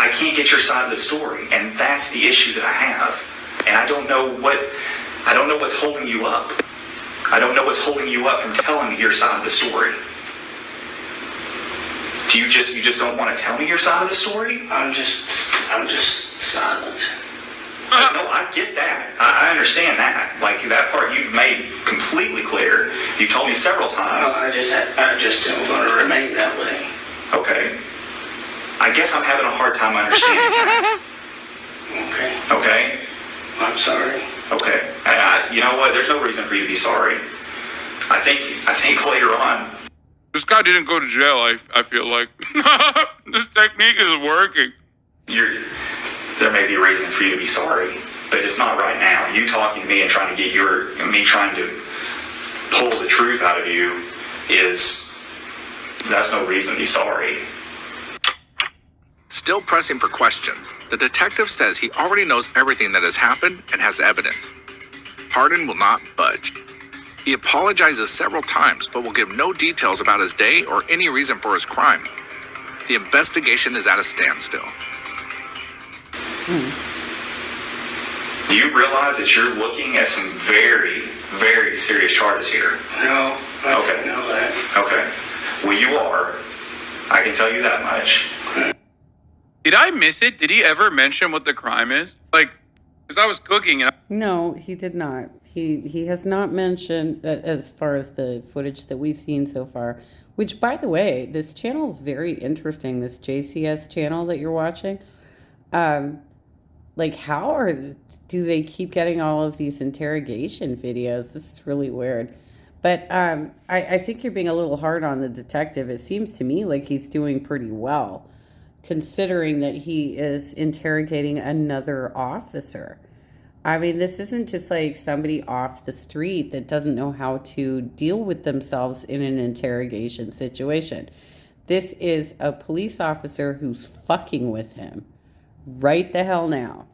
I can't get your side of the story. And that's the issue that I have. And I don't know what's holding you up. I don't know what's holding you up from telling me your side of the story. You just don't want to tell me your side of the story? I'm just silent. No, I get that. I understand that. Like, that part you've made completely clear. You've told me several times. I just am going to remain that way. Okay. I guess I'm having a hard time understanding that. Okay. Okay? I'm sorry. Okay. You know what? There's no reason for you to be sorry. I think later on... This guy didn't go to jail, I feel like. This technique is working. There may be a reason for you to be sorry, but it's not right now. You talking to me and trying to get me trying to pull the truth out of you that's no reason to be sorry. Still pressing for questions, the detective says he already knows everything that has happened and has evidence. Hardin will not budge. He apologizes several times, but will give no details about his day or any reason for his crime. The investigation is at a standstill. Do you realize that you're looking at some very, very serious charges here? No, I Okay. didn't know that. Okay. Well, you are. I can tell you that much. Did I miss it? Did he ever mention what the crime is? Like, because I was cooking and No, he did not. He has not mentioned that as far as the footage that we've seen so far, which, by the way, this channel is very interesting, this JCS channel that you're watching. Like, do they keep getting all of these interrogation videos? This is really weird. But I think you're being a little hard on the detective. It seems to me like he's doing pretty well, considering that he is interrogating another officer. I mean, this isn't just like somebody off the street that doesn't know how to deal with themselves in an interrogation situation. This is a police officer who's fucking with him right the hell now.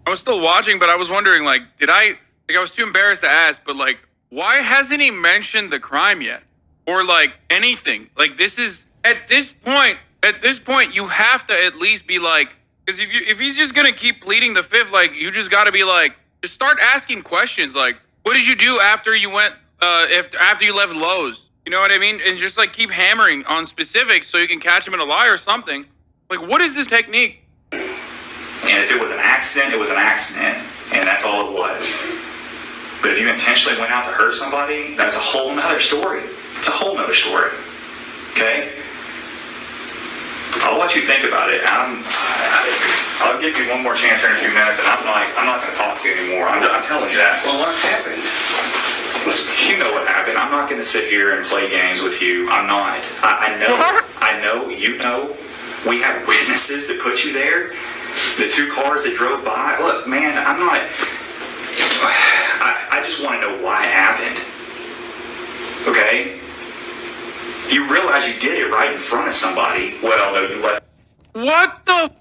I was still watching, but I was wondering, like, I was too embarrassed to ask, but like, why hasn't he mentioned the crime yet? Or like anything? Like, at this point, you have to at least be like, because if he's just gonna keep pleading the fifth, like, you just gotta be like, just start asking questions, like, what did you do after you went, after you left Lowe's? You know what I mean? And just like keep hammering on specifics so you can catch him in a lie or something. Like, what is this technique? And if it was an accident, it was an accident. And that's all it was. But if you intentionally went out to hurt somebody, that's a whole nother story. It's a whole nother story. Okay? I'll let you think about it. I'll give you one more chance here in a few minutes, and I'm not going to talk to you anymore. I'm telling you that. Well, what happened? You know what happened. I'm not going to sit here and play games with you. I'm not. I know. You know. We have witnesses that put you there. The 2 cars that drove by. Look, man, I'm not. I just want to know why it happened. Okay? You realize you did it right in front of somebody. Well, no, you let. What the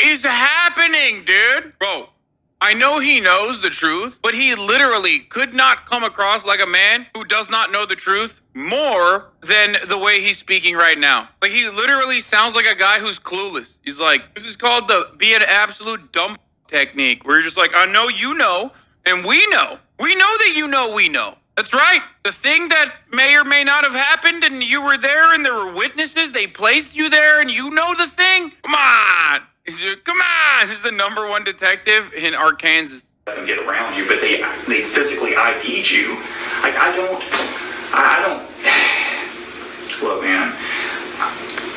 is happening, dude? Bro, I know he knows the truth, but he literally could not come across like a man who does not know the truth more than the way he's speaking right now. Like, he literally sounds like a guy who's clueless. He's like, this is called the be an absolute dumb technique, where you're just like, I know you know, and we know. We know that you know we know. That's right. The thing that may or may not have happened, and you were there, and there were witnesses. They placed you there, and you know the thing. Come on. Come on. This is the #1 detective in Arkansas. Let them get around you, but they physically ID'd you. Like, I don't. Look, man.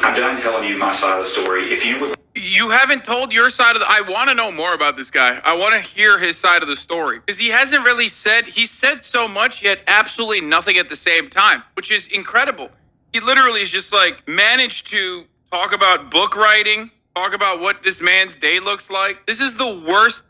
I'm done telling you my side of the story. If you would. You haven't told your side of the... I want to know more about this guy. I want to hear his side of the story. Because he hasn't really said... He said so much, yet absolutely nothing at the same time, which is incredible. He literally is just like managed to talk about book writing, talk about what this man's day looks like. This is the worst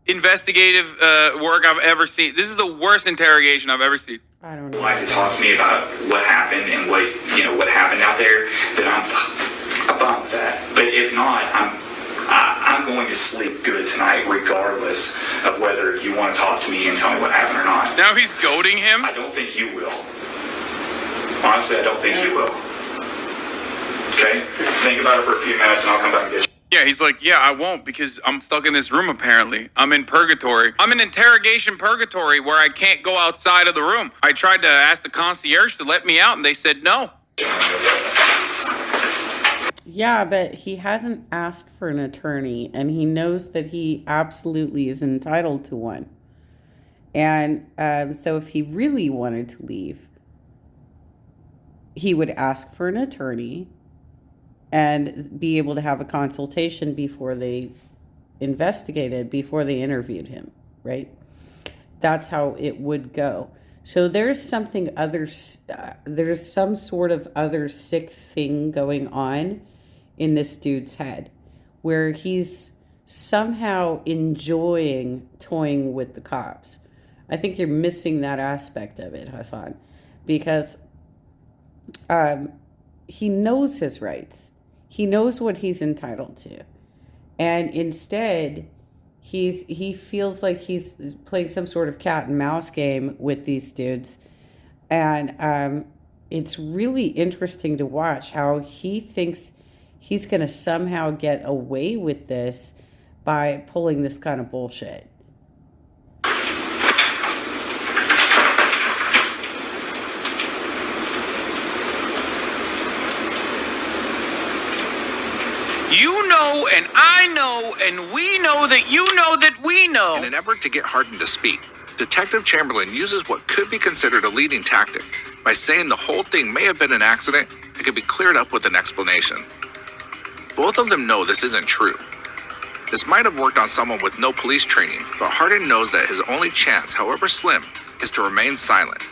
investigative work I've ever seen. This is the worst interrogation I've ever seen. I don't know. Like to talk to me about what happened and what happened out there, then I'm fine with that. But if not, I'm going to sleep good tonight, regardless of whether you want to talk to me and tell me what happened or not. Now he's goading him. I don't think you will. Honestly, I don't think you will. Okay? Think about it for a few minutes, and I'll come back and get you. Yeah, he's like, yeah, I won't, because I'm stuck in this room, apparently. I'm in purgatory. I'm in interrogation purgatory where I can't go outside of the room. I tried to ask the concierge to let me out, and they said no. Yeah, but he hasn't asked for an attorney, and he knows that he absolutely is entitled to one. And so if he really wanted to leave, he would ask for an attorney and be able to have a consultation before they investigated, before they interviewed him, right? That's how it would go. So there's something there's some sort of other sick thing going on in this dude's head where he's somehow enjoying toying with the cops. I think you're missing that aspect of it, Hassan, because he knows his rights. He knows what he's entitled to. And instead, he feels like he's playing some sort of cat and mouse game with these dudes. And it's really interesting to watch how he thinks he's going to somehow get away with this by pulling this kind of bullshit. You know, and I know, and we know that you know that we know. In an effort to get Hardin to speak, Detective Chamberlain uses what could be considered a leading tactic by saying the whole thing may have been an accident and could be cleared up with an explanation. Both of them know this isn't true. This might have worked on someone with no police training, but Hardin knows that his only chance, however slim, is to remain silent.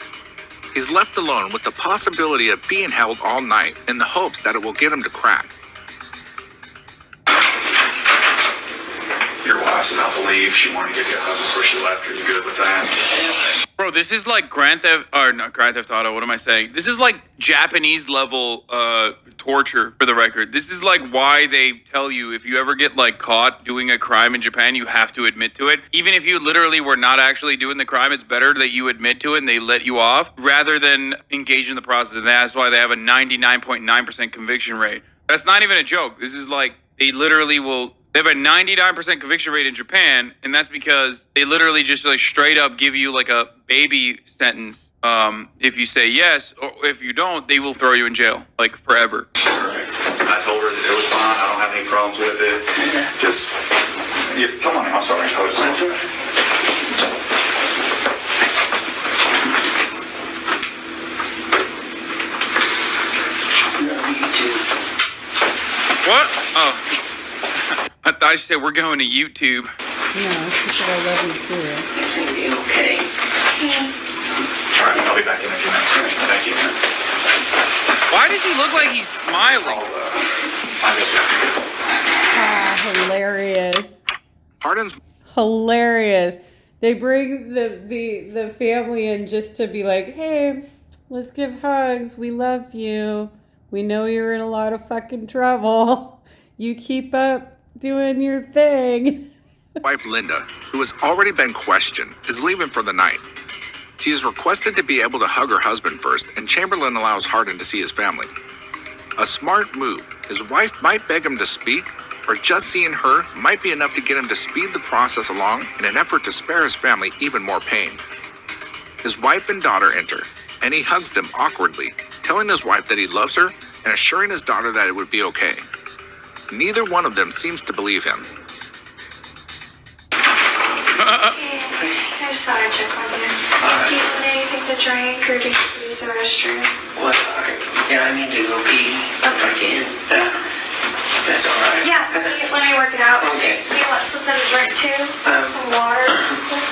He's left alone with the possibility of being held all night in the hopes that it will get him to crack. Your wife's about to leave. She wanted to give you a hug before she left. Are you good with that? Bro, this is like not Grand Theft Auto, what am I saying? This is like Japanese level torture, for the record. This is like why they tell you if you ever get like caught doing a crime in Japan, you have to admit to it. Even if you literally were not actually doing the crime, it's better that you admit to it and they let you off rather than engage in the process. And that's why they have a 99.9% conviction rate. That's not even a joke. This is like, they literally will... They have a 99% conviction rate in Japan, and that's because they literally just like straight up give you like a baby sentence. If you say yes, or if you don't, they will throw you in jail, like forever. Perfect. I told her that it was fine. I don't have any problems with it. Just, come on, I'm sorry. I was Me too. thought she said we're going to YouTube. No, she said I love you too. Everything be okay. All right, I'll be back in a few minutes. Thank you. Why does he look like he's smiling? I guess Hilarious. Hardin's Hilarious. They bring the family in just to be like, hey, let's give hugs. We love you. We know you're in a lot of fucking trouble. You keep up doing your thing. wife Linda, who has already been questioned, is leaving for the night. She is requested to be able to hug her husband first, and Chamberlain allows Hardin to see his family. A smart move. His wife might beg him to speak, or just seeing her might be enough to get him to speed the process along in an effort to spare his family even more pain. His wife and daughter enter, and he hugs them awkwardly, telling his wife that he loves her and assuring his daughter that it would be okay. Neither one of them seems to believe him. I just thought I'd check on you. Do you want anything to drink or do you use the restroom? Well, I need to go pee if I can. That's all right. Yeah, let me work it out. Okay. Do you want something to drink too? Some water or something?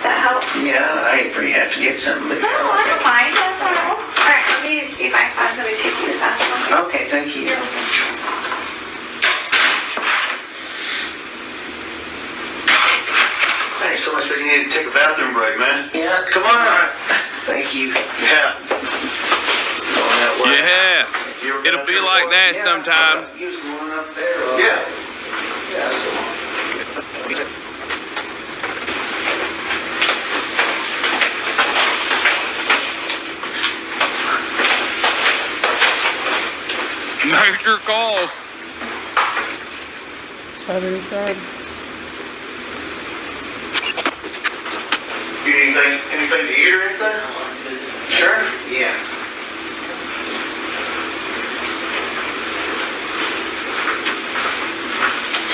That help? Yeah, I ain't free. Have to get something. No, I don't mind. No problem. Alright, let me see if I can find somebody to take you to the bathroom. Okay, thank you. You're welcome. Hey, somebody said you need to take a bathroom break, man. Yeah, Come on. thank you. Yeah. Going that way. Yeah. You ever been It'll up be there like before? that Yeah, sometime. Use the one up there. Yeah. Yeah, so. Major calls. Southern Fried. You need anything to eat or anything? Sure? Yeah.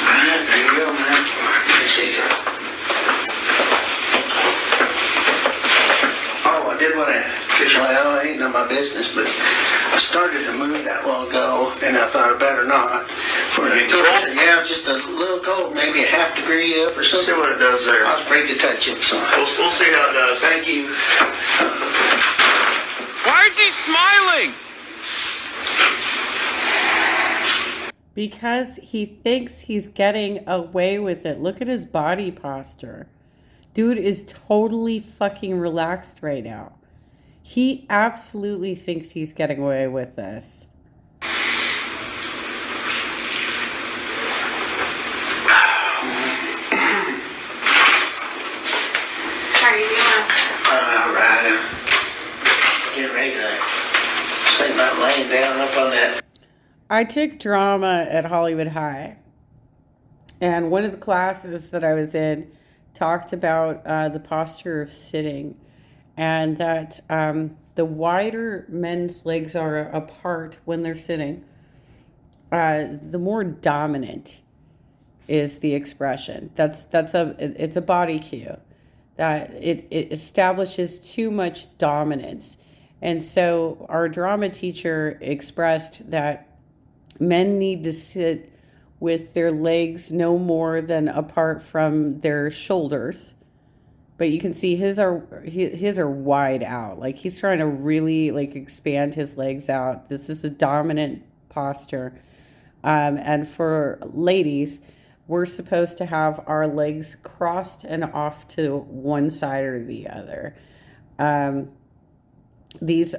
Alright, there you go, man. Appreciate it. Oh, I did want to, well, it ain't none of my business, but I started to move that while ago, and I thought I better not. For the Ain't cold? yeah, it's just a little cold, maybe a half degree up or See something. what it does there. I was afraid to touch it, so. We'll see how it does. Thank you. Why is he smiling? Because he thinks he's getting away with it. Look at his body posture. Dude is totally fucking relaxed right now. He absolutely thinks he's getting away with this. How are you doing? Alright, get ready to think about laying down up on that. I took drama at Hollywood High. And one of the classes that I was in talked about the posture of sitting. And that the wider men's legs are apart when they're sitting, the more dominant is the expression. It's a body cue that it establishes too much dominance. And so our drama teacher expressed that men need to sit with their legs no more than apart from their shoulders. But you can see his are wide out. Like he's trying to really like expand his legs out. This is a dominant posture. And for ladies, we're supposed to have our legs crossed and off to one side or the other. It's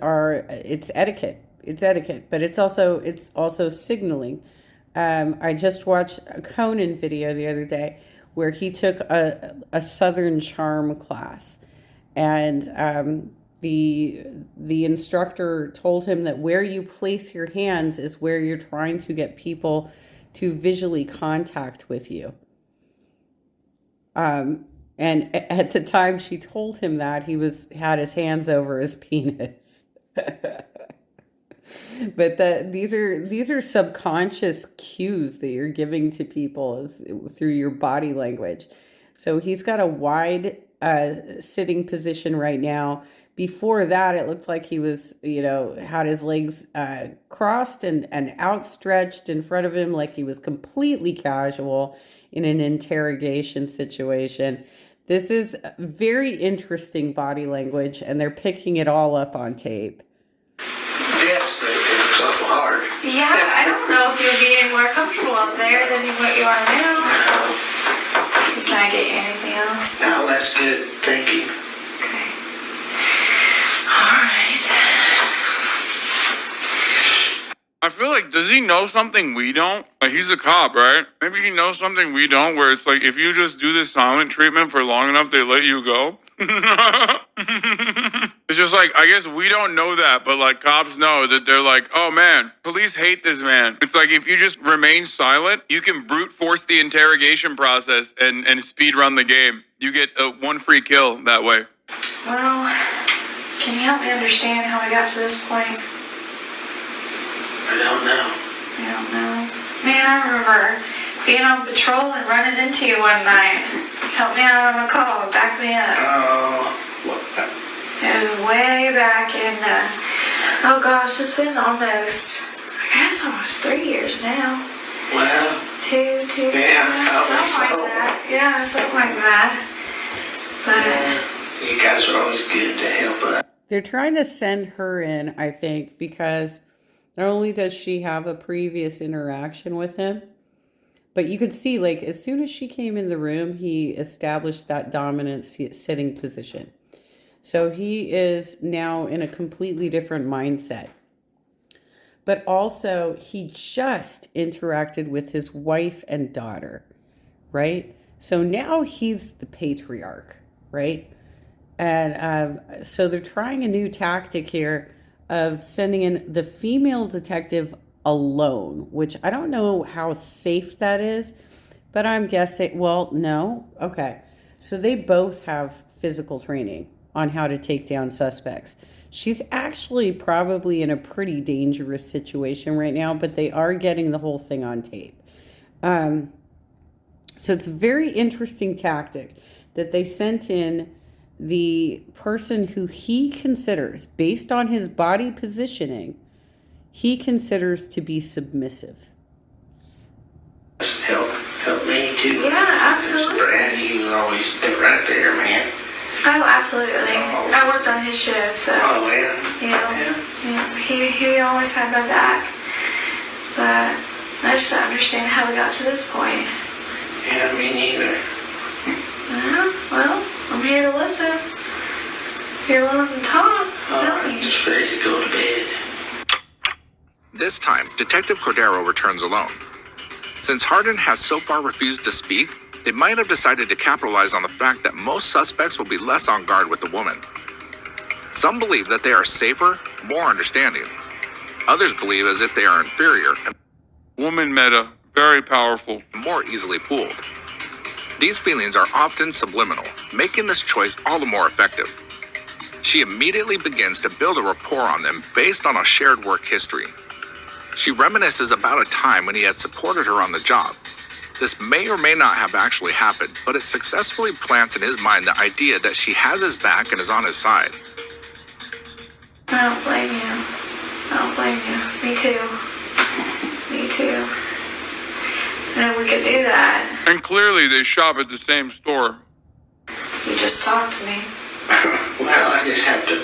etiquette. It's etiquette, but it's also signaling. I just watched a Conan video the other day where he took a Southern Charm class, and the instructor told him that where you place your hands is where you're trying to get people to visually contact with you. And at the time she told him that, he had his hands over his penis. But these are subconscious cues that you're giving to people through your body language. So he's got a wide sitting position right now. Before that, it looked like he was, had his legs crossed and outstretched in front of him, like he was completely casual. in an interrogation situation. This is very interesting body language, and they're picking it all up on tape. Yes, but it looks awful hard. Yeah, I don't know if you'll be any more comfortable up there than what you are now. Can I get you anything else? No, that's good. Thank you. Okay. All right. I feel like, does he know something we don't? Like, he's a cop, right? Maybe he knows something we don't, where it's like, if you just do this silent treatment for long enough, they let you go. It's just like, I guess we don't know that, but like cops know that they're like, oh man, police hate this man. It's like, if you just remain silent, you can brute force the interrogation process and speed run the game. You get one free kill that way. Well, can you help me understand how we got to this point? I don't know. I don't know. Man, I remember being on patrol and running into you one night. Help me out on a call. Back me up. It was way back in, oh gosh, it's been almost, I guess almost 3 years now. Well, Two, yeah, probably something like that. Yeah, something like that. But you guys are always good to help us. They're trying to send her in, I think, because not only does she have a previous interaction with him, but you could see, like, as soon as she came in the room, he established that dominant sitting position. So he is now in a completely different mindset. But also, he just interacted with his wife and daughter, right? So now he's the patriarch, right? And so they're trying a new tactic here of sending in the female detective alone, which I don't know how safe that is, but I'm guessing, well, no. Okay. So they both have physical training on how to take down suspects. She's actually probably in a pretty dangerous situation right now, but they are getting the whole thing on tape. So it's a very interesting tactic that they sent in the person who he considers, based on his body positioning, he considers to be submissive. Help me too. yeah, absolutely. Brad, he was always right there, man. Oh, absolutely. I worked on his shift, so. Oh, yeah. You know, yeah, he always had my back. But I just don't understand how we got to this point. Yeah, me neither. Well, I'm here to listen. If you're willing to talk, tell I'm me. just ready to go to bed. This time, Detective Cordero returns alone. Since Hardin has so far refused to speak, they might have decided to capitalize on the fact that most suspects will be less on guard with the woman. Some believe that they are safer, more understanding. Others believe as if they are inferior and Woman meta, very powerful. more easily fooled. These feelings are often subliminal, making this choice all the more effective. She immediately begins to build a rapport on them based on a shared work history. She reminisces about a time when he had supported her on the job. This may or may not have actually happened, but it successfully plants in his mind the idea that she has his back and is on his side. I don't blame you. I don't blame you. Me too. Me too. And we could do that. And clearly they shop at the same store. You just talk to me. Well, I just have to.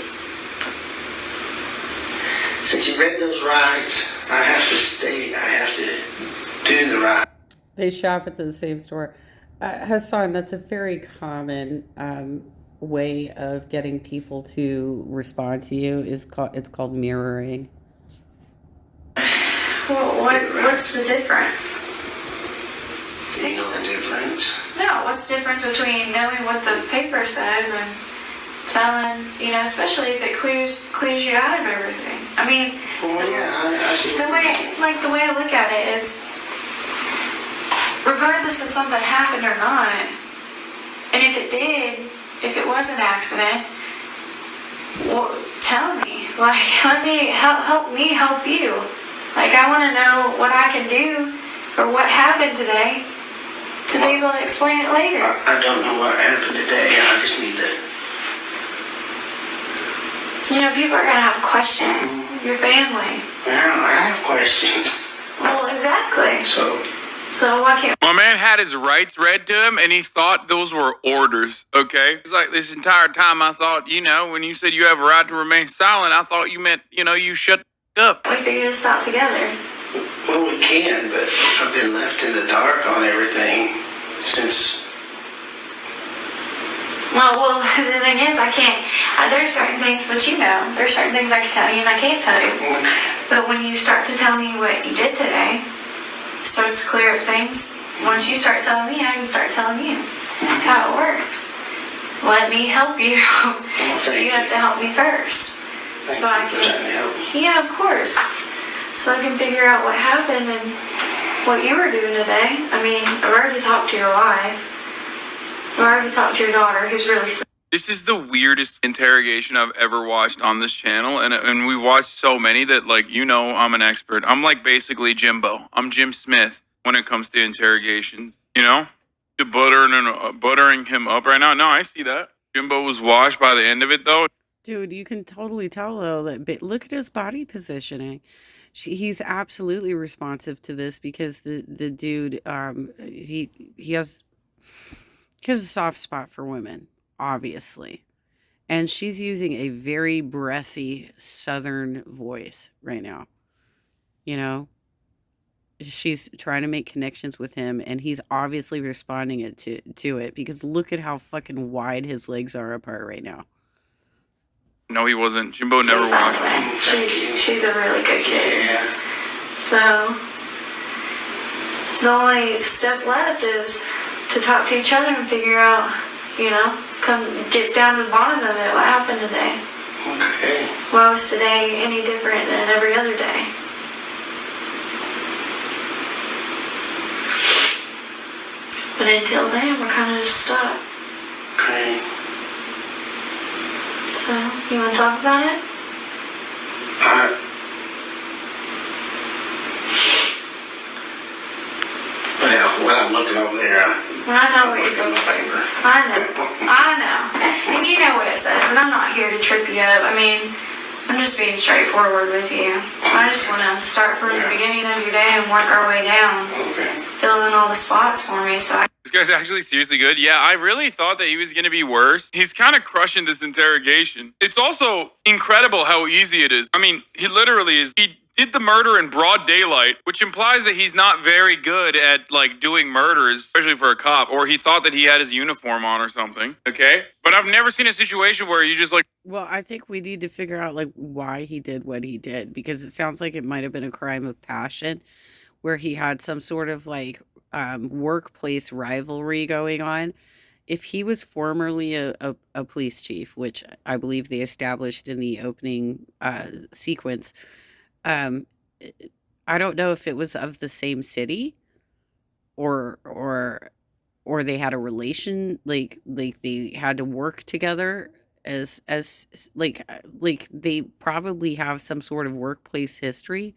Since you read those rights, I have to stay. I have to do the right. They shop at the same store. Hassan, that's a very common way of getting people to respond to you. It's called mirroring. Well, what's the difference? You know the difference. No, what's the difference between knowing what the paper says and telling, especially if it clears you out of everything? I mean, Well, yeah, I see. the way I look at it is, regardless of something happened or not, and if it did, if it was an accident, well, tell me. Like, let me help me help you. Like, I want to know what I can do or what happened today to be able to explain it later. I don't know what happened today. I just need to. People are going to have questions. Your family. Well, I have questions. Well, exactly. So, So why can't My man had his rights read to him, and he thought those were orders, okay? It's like this entire time I thought, when you said you have a right to remain silent, I thought you meant, you shut up. we figure this out together? Well, we can, but I've been left in the dark on everything since. Well, the thing is, I can't. There's certain things, but there's certain things I can tell you and I can't tell you. But when you start to tell me what you did today, starts to clear up things. Once you start telling me, I can start telling you. That's how it works. Let me help you. But you have to help me first. So I can. Trying to help me. Yeah, of course. So I can figure out what happened and what you were doing today. I mean, I've already talked to your wife. I've already talked to your daughter, who's really sick. This is the weirdest interrogation I've ever watched on this channel, and we've watched so many that, I'm an expert. I'm like basically Jimbo. I'm Jim Smith when it comes to interrogations, You're buttering him up right now. No, I see that. Jimbo was washed by the end of it, though. Dude, you can totally tell though that look at his body positioning. He's absolutely responsive to this because the dude he has a soft spot for women, obviously. And she's using a very breathy southern voice right now. She's trying to make connections with him, and he's obviously responding to it because look at how fucking wide his legs are apart right now. No, he wasn't. Jimbo never watched. She's a really good kid. Yeah. So the only step left is to talk to each other and figure out, come get down to the bottom of it. What happened today? Okay. Why was today any different than every other day? But until then, we're kind of just stuck. Okay. So, you want to talk about it? Well, when I'm looking over there, I know what I'm you're looking at the paper. I know. And you know what it says, and I'm not here to trip you up. I mean, I'm just being straightforward with you. I just want to start from the beginning of your day and work our way down. Okay. Fill in all the spots for me so I This guy's actually seriously good. Yeah, I really thought that he was going to be worse. He's kind of crushing this interrogation. It's also incredible how easy it is. I mean, he literally is. He did the murder in broad daylight, which implies that he's not very good at doing murders, especially for a cop, or he thought that he had his uniform on or something. Okay? But I've never seen a situation where you just Well, I think we need to figure out why he did what he did, because it sounds like it might have been a crime of passion where he had some sort of workplace rivalry going on. If he was formerly a police chief, which I believe they established in the opening sequence, I don't know if it was of the same city or they had a relation, like they had to work together as they probably have some sort of workplace history,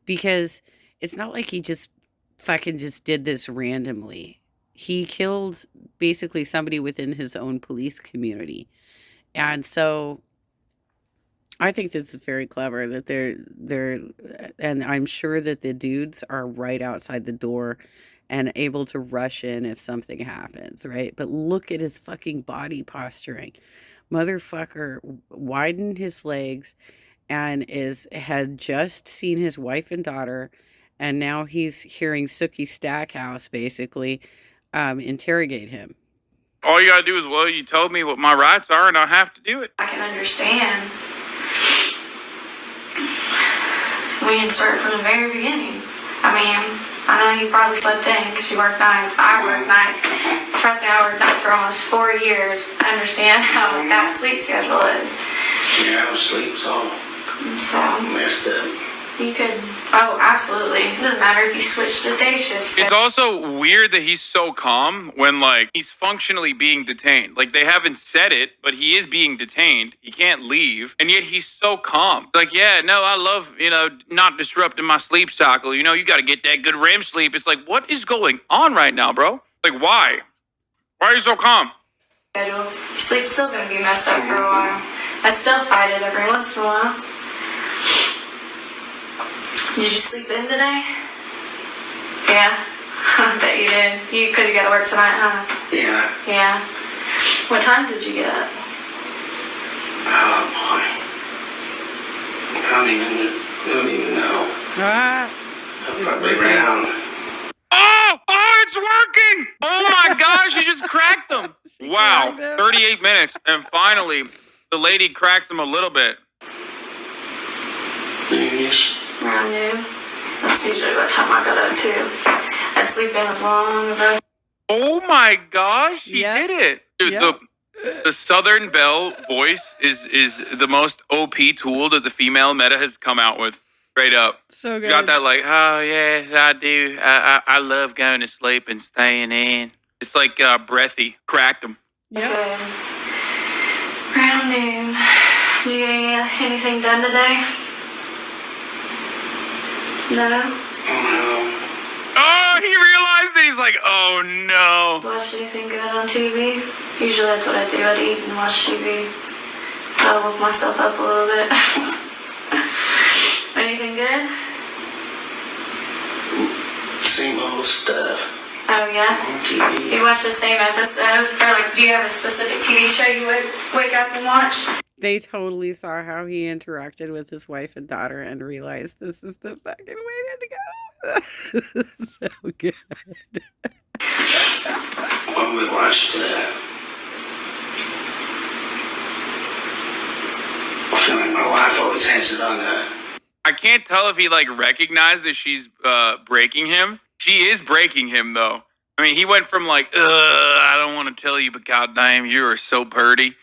because it's not like he just fucking just did this randomly. He killed basically somebody within his own police community. And so I think this is very clever that they're and I'm sure that the dudes are right outside the door and able to rush in if something happens, right? But look at his fucking body posturing. Motherfucker widened his legs and had just seen his wife and daughter, and now he's hearing Sookie Stackhouse basically interrogate him. all you gotta do is, you told me what my rights are and I have to do it. I can understand. We can start from the very beginning. I mean, I know you probably slept in because you work nights. I work nights. Trust me, I worked nights for almost 4 years. I understand how that sleep schedule is. Yeah, I was asleep, so So, messed up. you could, absolutely. It doesn't matter if you switch to day shifts. It's also weird that he's so calm when, he's functionally being detained. They haven't said it, but he is being detained. He can't leave, and yet he's so calm. Yeah, no, I love, not disrupting my sleep cycle. You got to get that good REM sleep. It's what is going on right now, bro? Why? Why are you so calm? Schedule. Your sleep's still going to be messed up for a while. I still fight it every once in a while. Did you sleep in today? Yeah. I bet you did. You could have got to work tonight, huh? Yeah. Yeah. What time did you get up? Oh boy. I don't even know. Ah, Probably around. Oh, it's working! Oh my gosh, she just cracked them. Wow, cracked him. 38 minutes, and finally, the lady cracks him a little bit. Noonish. Around noon. That's usually what time I got up too. I'd sleep in as long as I. Oh my gosh, she Yeah. did it. Dude, Yeah. the Southern Belle voice is the most OP tool that the female meta has come out with. Straight up. So good. Got that like, oh yes, I do. I love going to sleep and staying in. It's like breathy. Cracked him. Yep. Good. Around noon. Did you get anything done today? No? Oh, he realized it. He's like, oh no. Watch anything good on TV? Usually that's what I do. I'd eat and watch TV. I'll woke myself up a little bit. Anything good? Same old stuff Oh yeah? on TV. You watch the same episodes? Or like, do you have a specific TV show you would wake up and watch? They totally saw how he interacted with his wife and daughter and realized this is the fucking way to go. So good. When we watched, I feel like my wife always has it on I can't tell if he like recognized that she's breaking him. She is breaking him though. I mean, he went from like, I don't want to tell you, but goddamn, you are so pretty.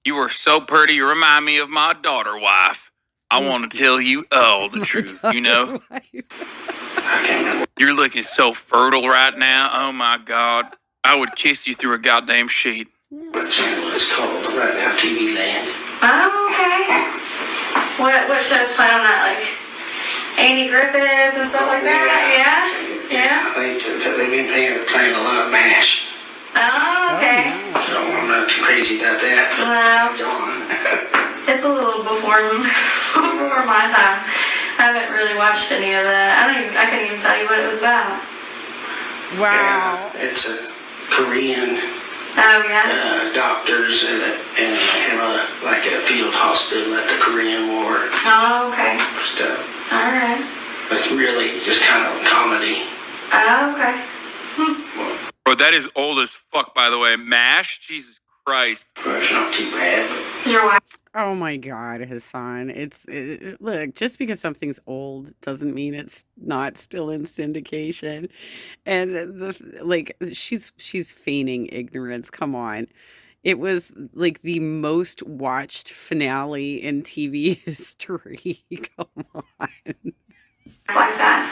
You are so pretty. You remind me of my daughter wife. I want to tell you all the truth, you know? I can't remember You're looking so fertile right now. Oh my God. I would kiss you through a goddamn sheet. what channel it's called right now, TV Land. Oh, okay. What shows play on that? Like Andy Griffith and stuff like that? Yeah? I think they've been playing a lot of MASH. Oh, okay. So I'm not too crazy about that, but Well, it's on. it's a little before my time. I haven't really watched any of that. I couldn't even tell you what it was about. Wow. Yeah, it's a Korean Oh yeah. doctors and they have like a field hospital at the Korean War Oh, okay. stuff. All right. But it's really just kind of a comedy. Oh, okay. Bro, that is old as fuck, by the way. MASH? Jesus Christ. It's not too bad, but Is your wife? Oh my God, Hassan. Look, just because something's old doesn't mean it's not still in syndication. And she's feigning ignorance. Come on. It was like the most watched finale in TV history. Come on. Like that.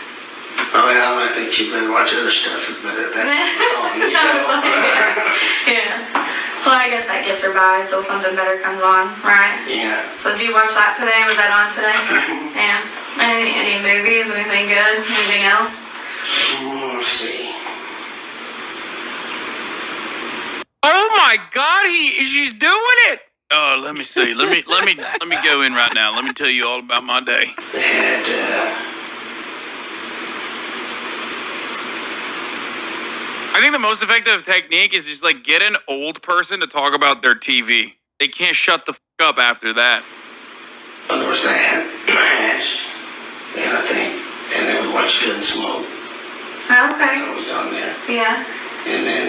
well, I think she better watch other stuff. But that's all you know. Yeah. Well, I guess that gets her by until something better comes on, right? Yeah. So, did you watch that today? Was that on today? Yeah. Any movies? Anything good? Anything else? Let's see. Oh my God, she's doing it. Oh, let me see. Let me go in right now. Let me tell you all about my day. They had I think the most effective technique is just like get an old person to talk about their TV. They can't shut the fuck up after that. well, there was that MASH, and I think, and then we watched Gunsmoke. Oh, okay. It's always on there. Yeah. And then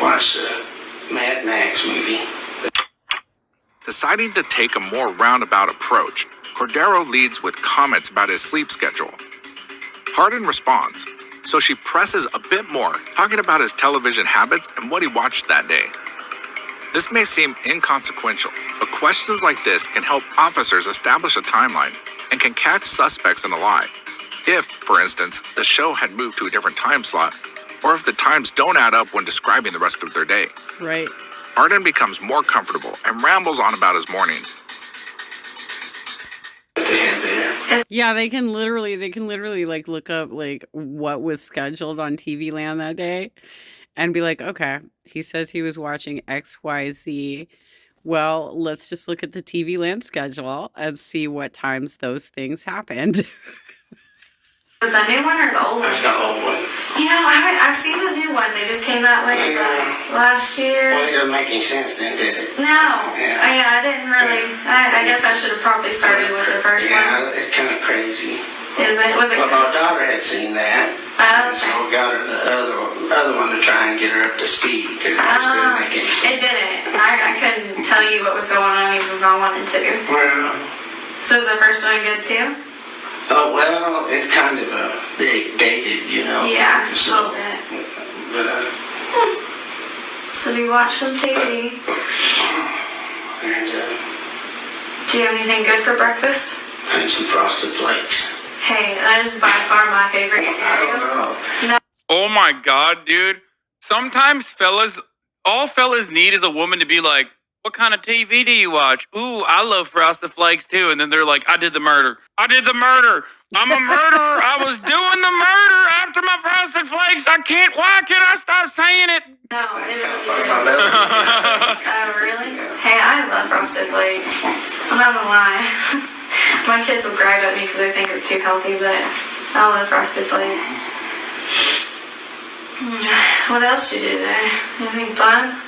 watched the Mad Max movie. Deciding to take a more roundabout approach, Cordero leads with comments about his sleep schedule. Hardin responds, so she presses a bit more, talking about his television habits and what he watched that day. This may seem inconsequential, but questions like this can help officers establish a timeline and can catch suspects in a lie. If, for instance, the show had moved to a different time slot, or if the times don't add up when describing the rest of their day. Right. Hardin becomes more comfortable and rambles on about his morning. That they had there. Yeah, they can literally like look up like what was scheduled on TV Land that day and be like, okay, he says he was watching XYZ. Well, let's just look at the TV Land schedule and see what times those things happened. The new one or the old one? That's the old one. You know, I've seen the new one. They just came out like last year. Well, it doesn't make any sense then, did it? No. Yeah. I didn't really. I guess I should have probably started with the first one. Yeah, it's kind of crazy. Is it? Was it? But my daughter had seen that. Oh, And so got her the other one to try and get her up to speed because it just didn't make any sense. It didn't. I couldn't tell you what was going on even if I wanted to. Well, So is the first one good too? oh well, it's kind of a big dated, you know. Yeah, a So, little bit. but So we watched some TV. and Do you have anything good for breakfast? had some Frosted Flakes. Hey, that is by far my favorite I don't cereal. know. Oh my God, dude. Sometimes all fellas need is a woman to be like, what kind of TV do you watch? Ooh, I love Frosted Flakes too. And then they're like, I did the murder. I did the murder. I'm a murderer. I was doing the murder after my Frosted Flakes. Why can't I stop saying it? No, it really My is. melody. Oh, really? Hey, I love Frosted Flakes. I'm not gonna lie. My kids will gripe at me because they think it's too healthy, but I love Frosted Flakes. What else did you do today? Anything fun?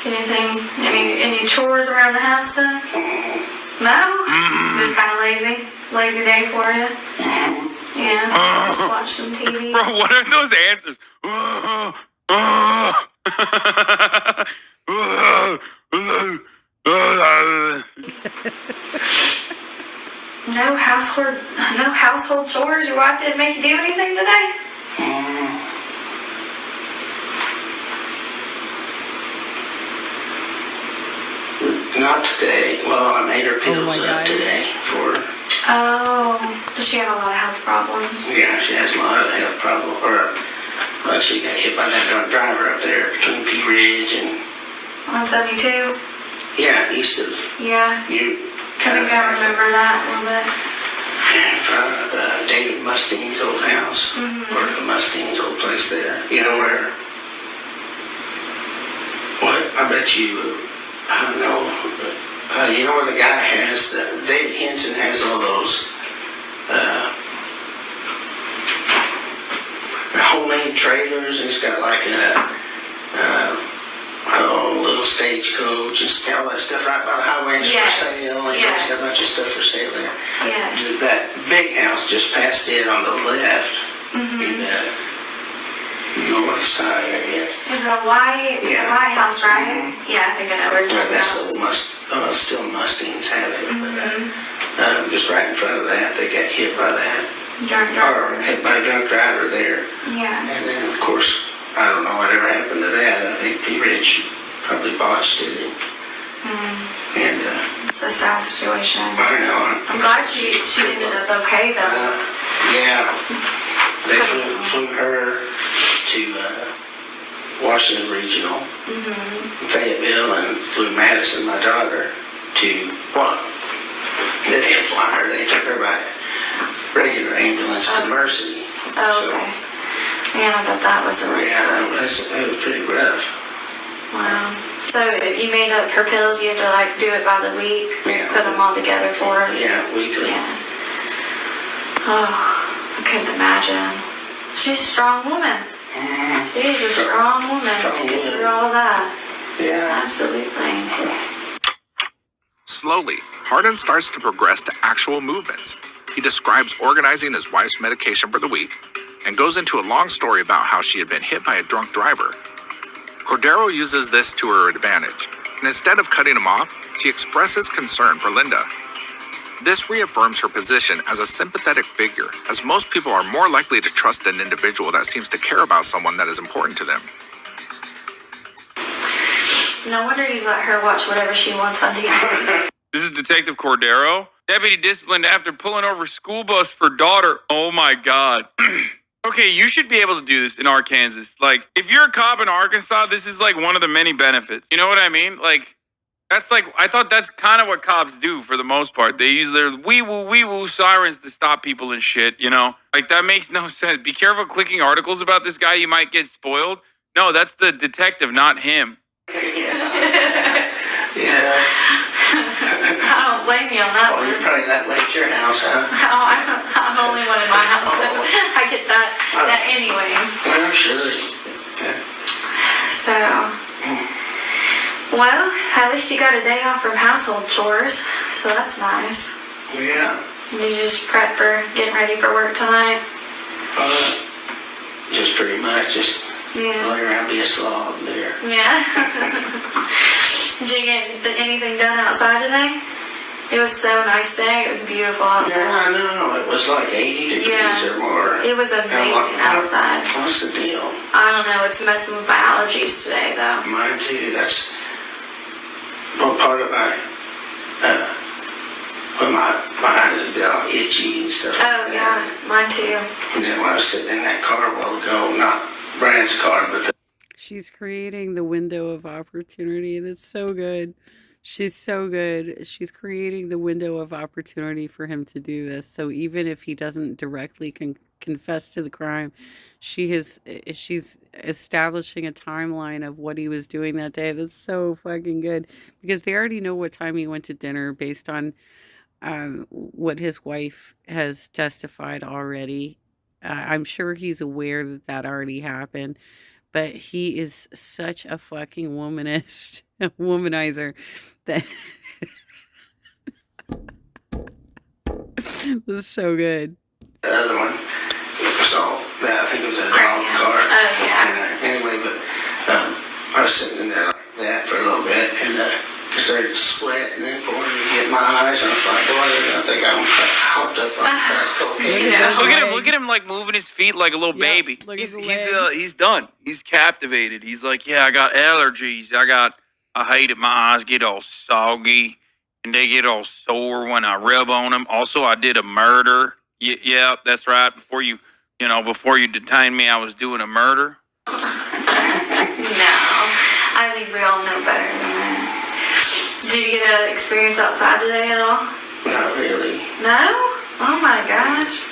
Any chores around the house done? No? Just kind of lazy? Lazy day for you? Yeah, just watch some TV. Bro, what are those answers? No household chores? Your wife didn't make you do anything today? Not today. Well, I made her pills God. today for her. Oh, does she have a lot of health problems? Yeah, she has a lot of health problems. Well, she got hit by that drunk driver up there between Pea Ridge and 172? east of Yeah. you. I think I remember that a little bit. In front of David Mustaing's old house, or the Mustaing's old place there. You know where? What? I bet you. I don't know. But, you know where the guy has David Henson has all those homemade trailers, and he's got like a little stagecoach and all that stuff right by the highway and it's Yes. for sale. And he's always got a bunch of stuff for sale there. Yes. That big house just past it on the left, in the north side, I guess. Is it a white, Yeah. white house, right? Yeah, I think I know where you're talking That's about. still Mustangs have it, but just right in front of that, they got hit by that, Drunk or driver. hit by a drunk driver there. Yeah. And then, of course, I don't know whatever happened to that. I think Pea Ridge probably botched it. And It's a sad situation. I know. I'm glad she ended up okay though. Yeah, they flew her to Washington Regional, Fayetteville, and flew Madison, my daughter, to they didn't fly her. They took her by regular ambulance to Mercy. Oh, okay. Man, I bet that was a rough. Yeah, it was pretty rough. Wow. So you made up her pills. You had to like do it by the week. Yeah. Put them all together for her. Yeah, weekly. Yeah. Oh, I couldn't imagine. She's a strong woman. She's a strong woman to get through all that. Yeah. Absolutely. Slowly, Hardin starts to progress to actual movements. He describes organizing his wife's medication for the week and goes into a long story about how she had been hit by a drunk driver. Cordero uses this to her advantage, and instead of cutting him off, she expresses concern for Linda. This reaffirms her position as a sympathetic figure, as most people are more likely to trust an individual that seems to care about someone that is important to them. No wonder you let her watch whatever she wants on TV. This is Detective Cordero. Deputy disciplined after pulling over school bus for daughter. Oh my God. Okay, you should be able to do this in Arkansas. Like, if you're a cop in Arkansas, this is like one of the many benefits. You know what I mean? Like, that's like, I thought that's kind of what cops do for the most part. They use their wee woo sirens to stop people and shit, you know? Like, that makes no sense. Be careful clicking articles about this guy. You might get spoiled. No, that's the detective, not him. Yeah. I don't blame you on that Oh, one. you're probably that way at your house, huh? Oh, I'm the only one in my house, so I get that anyways. Well, sure. Yeah. So, well, at least you got a day off from household chores, so that's nice. Yeah. Did you just prep for getting ready for work tonight? Just pretty much, just Yeah. lay around, be a slob there. Yeah. Did you get anything done outside today? It was so nice today. It was beautiful outside. Yeah, I know. It was like 80 degrees Yeah. or more. It was amazing outside. What's the deal? I don't know. It's messing with my allergies today, though. Mine too. That's one part of my, when my eyes have been all itchy and stuff. Oh, like yeah. that. Mine too. And then when I was sitting in that car a while ago, not Brian's car, but the She's creating the window of opportunity. That's so good. She's so good. She's creating the window of opportunity for him to do this. So even if he doesn't directly confess to the crime, she's establishing a timeline of what he was doing that day. That's so fucking good because they already know what time he went to dinner based on what his wife has testified already. I'm sure he's aware that that already happened. But he is such a fucking womanist, womanizer that this is so good. other one was all that. I think it was a dog car. Oh, yeah. And, anyway, but I was sitting in there like that for a little bit and started sweating and pouring to get my eyes. And I was like, boy, I think I'm hopped up on crack cocaine. Yeah. Look at him like moving his feet like a little baby. look at He's the he's legs. he's done. He's captivated. He's like, yeah, I got allergies. I hate it. My eyes get all soggy and they get all sore when I rub on them. Also, I did a murder. Yeah, that's right. Before you detained me, I was doing a murder. No. I think we all know better than that. Did you get an experience outside today at all? Not really. No? Oh my gosh.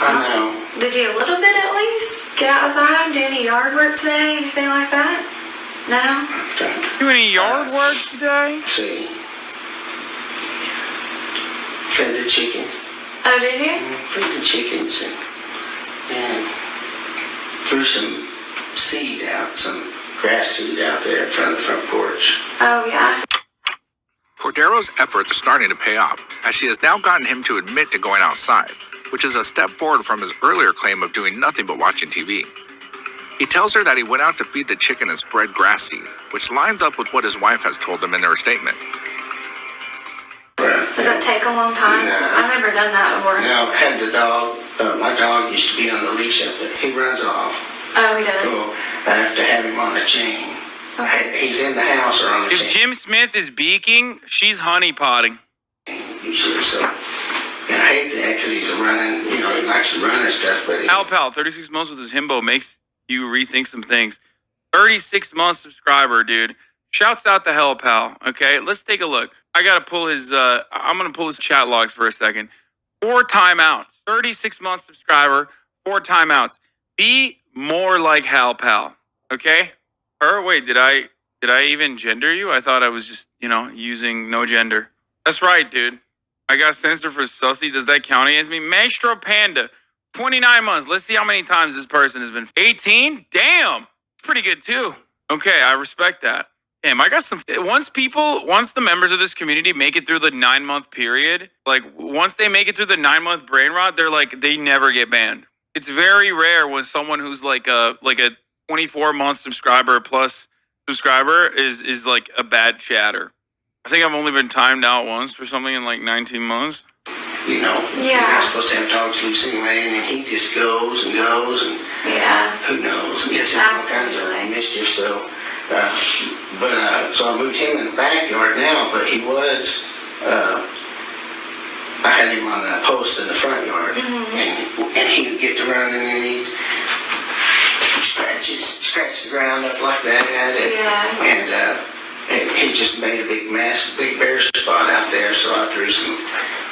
I know. Did you a little bit at least? Get outside, do any yard work today, anything like that? No? Do any yard work today? See. Fed the chickens. Oh, did you? Fed the chickens and threw some seed out, some grass seed out there in front of the front porch. Oh, yeah. Cordero's efforts are starting to pay off, as she has now gotten him to admit to going outside, which is a step forward from his earlier claim of doing nothing but watching TV. He tells her that he went out to feed the chicken and spread grass seed, which lines up with what his wife has told him in her statement. Does that take a long time? No. I've never done that before. Now, I had the dog, my dog used to be on the leash up, but he runs off. Oh, he does. So I have to have him on a chain. He's in the house or on a If chain. Jim Smith is beaking, she's honeypotting. Usually, so. And I hate that because he's a running, he likes to run and stuff, but he, Al Pal, 36 months with his himbo makes you rethink some things. 36 month subscriber, dude. Shouts out to Hell Pal. Okay, let's take a look. I gotta pull his. I'm gonna pull his chat logs for a second. 4 timeouts. 36 month subscriber. 4 timeouts. Be more like Hal Pal. Okay. Wait, did I even gender you? I thought I was just using no gender. That's right, dude. I got censored for sussy. Does that count against me? Maestro Panda. 29 months. Let's see how many times this person has been. 18? Damn. Pretty good too. Okay, I respect that. Damn, I got some. Once the members of this community make it through the 9-month period, like once they make it through the 9-month brain rot, they never get banned. It's very rare when someone who's like a 24-month subscriber plus subscriber is like a bad chatter. I think I've only been timed out once for something in like 19 months. you're not supposed to have dogs loose anyway, and then he just goes and Yeah. who knows, gets in all kinds of Absolutely. mischief, so. So I moved him in the backyard now, but he was, I had him on a post in the front yard, and he would get to running and he'd scratch the ground up like that, and he just made a big mess, big bare spot out there, so I threw some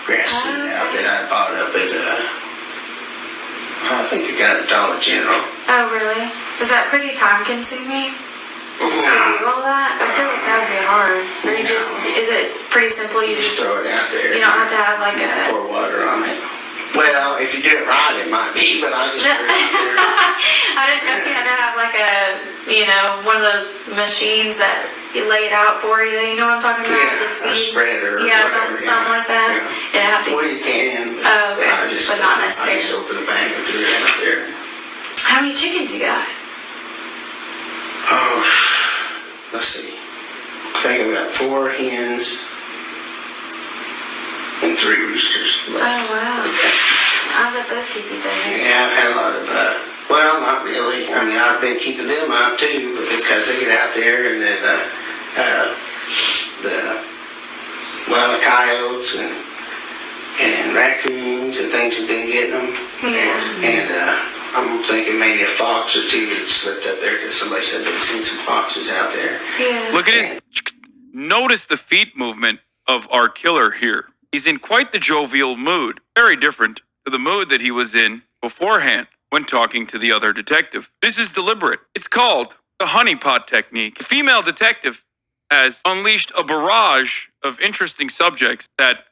grass seed out that I bought up at, I think I got at Dollar General. Oh, really? Is that pretty time consuming? do all that? I feel like that would be hard. Or you just, is it pretty simple? You Just just, throw it out there. you don't have to have like a... Pour water on it. Well, if you do it right, it might be, but I just threw it out there. I didn't know if you had to have like a, you know, one of those machines that you lay it out for you. You know what I'm talking about? Yeah, The a seed. spreader. or Yeah, whatever, something like that. Yeah. And it have to. Well, you can. Oh, okay. I just, But not I just necessarily. opened the bank and threw it out there. How many chickens you got? Oh, let's see. I think I've got 4 hens and 3 roosters Oh left. wow. I bet those keep you busy. Yeah, I've had a lot of, well, not really. I mean, I've been keeping them up too, because they get out there and then, the coyotes and raccoons and things have been getting them. Yeah. And I'm thinking maybe a fox or 2 had slipped up there because somebody said they'd seen some foxes out there. Yeah. Look at his. Notice the feet movement of our killer here. He's in quite the jovial mood, very different to the mood that he was in beforehand when talking to the other detective. This is deliberate. It's called the honeypot technique. The female detective has unleashed a barrage of interesting subjects that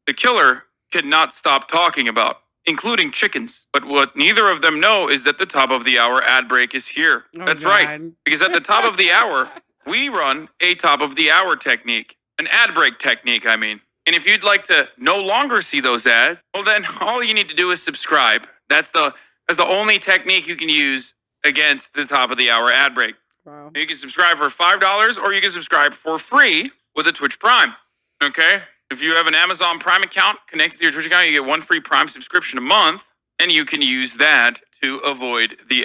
the killer cannot stop talking about, including chickens. But what neither of them know is that the top of the hour ad break is here. Oh, That's God. right. Because at the top of the hour, we run a top of the hour technique, an ad break technique, I mean. And if you'd like to no longer see those ads, well, then all you need to do is subscribe. That's the only technique you can use against the top of the hour ad break. Wow. You can subscribe for $5 or you can subscribe for free with a Twitch Prime. Okay? If you have an Amazon Prime account connected to your Twitch account, you get 1 free Prime subscription a month, and you can use that to avoid the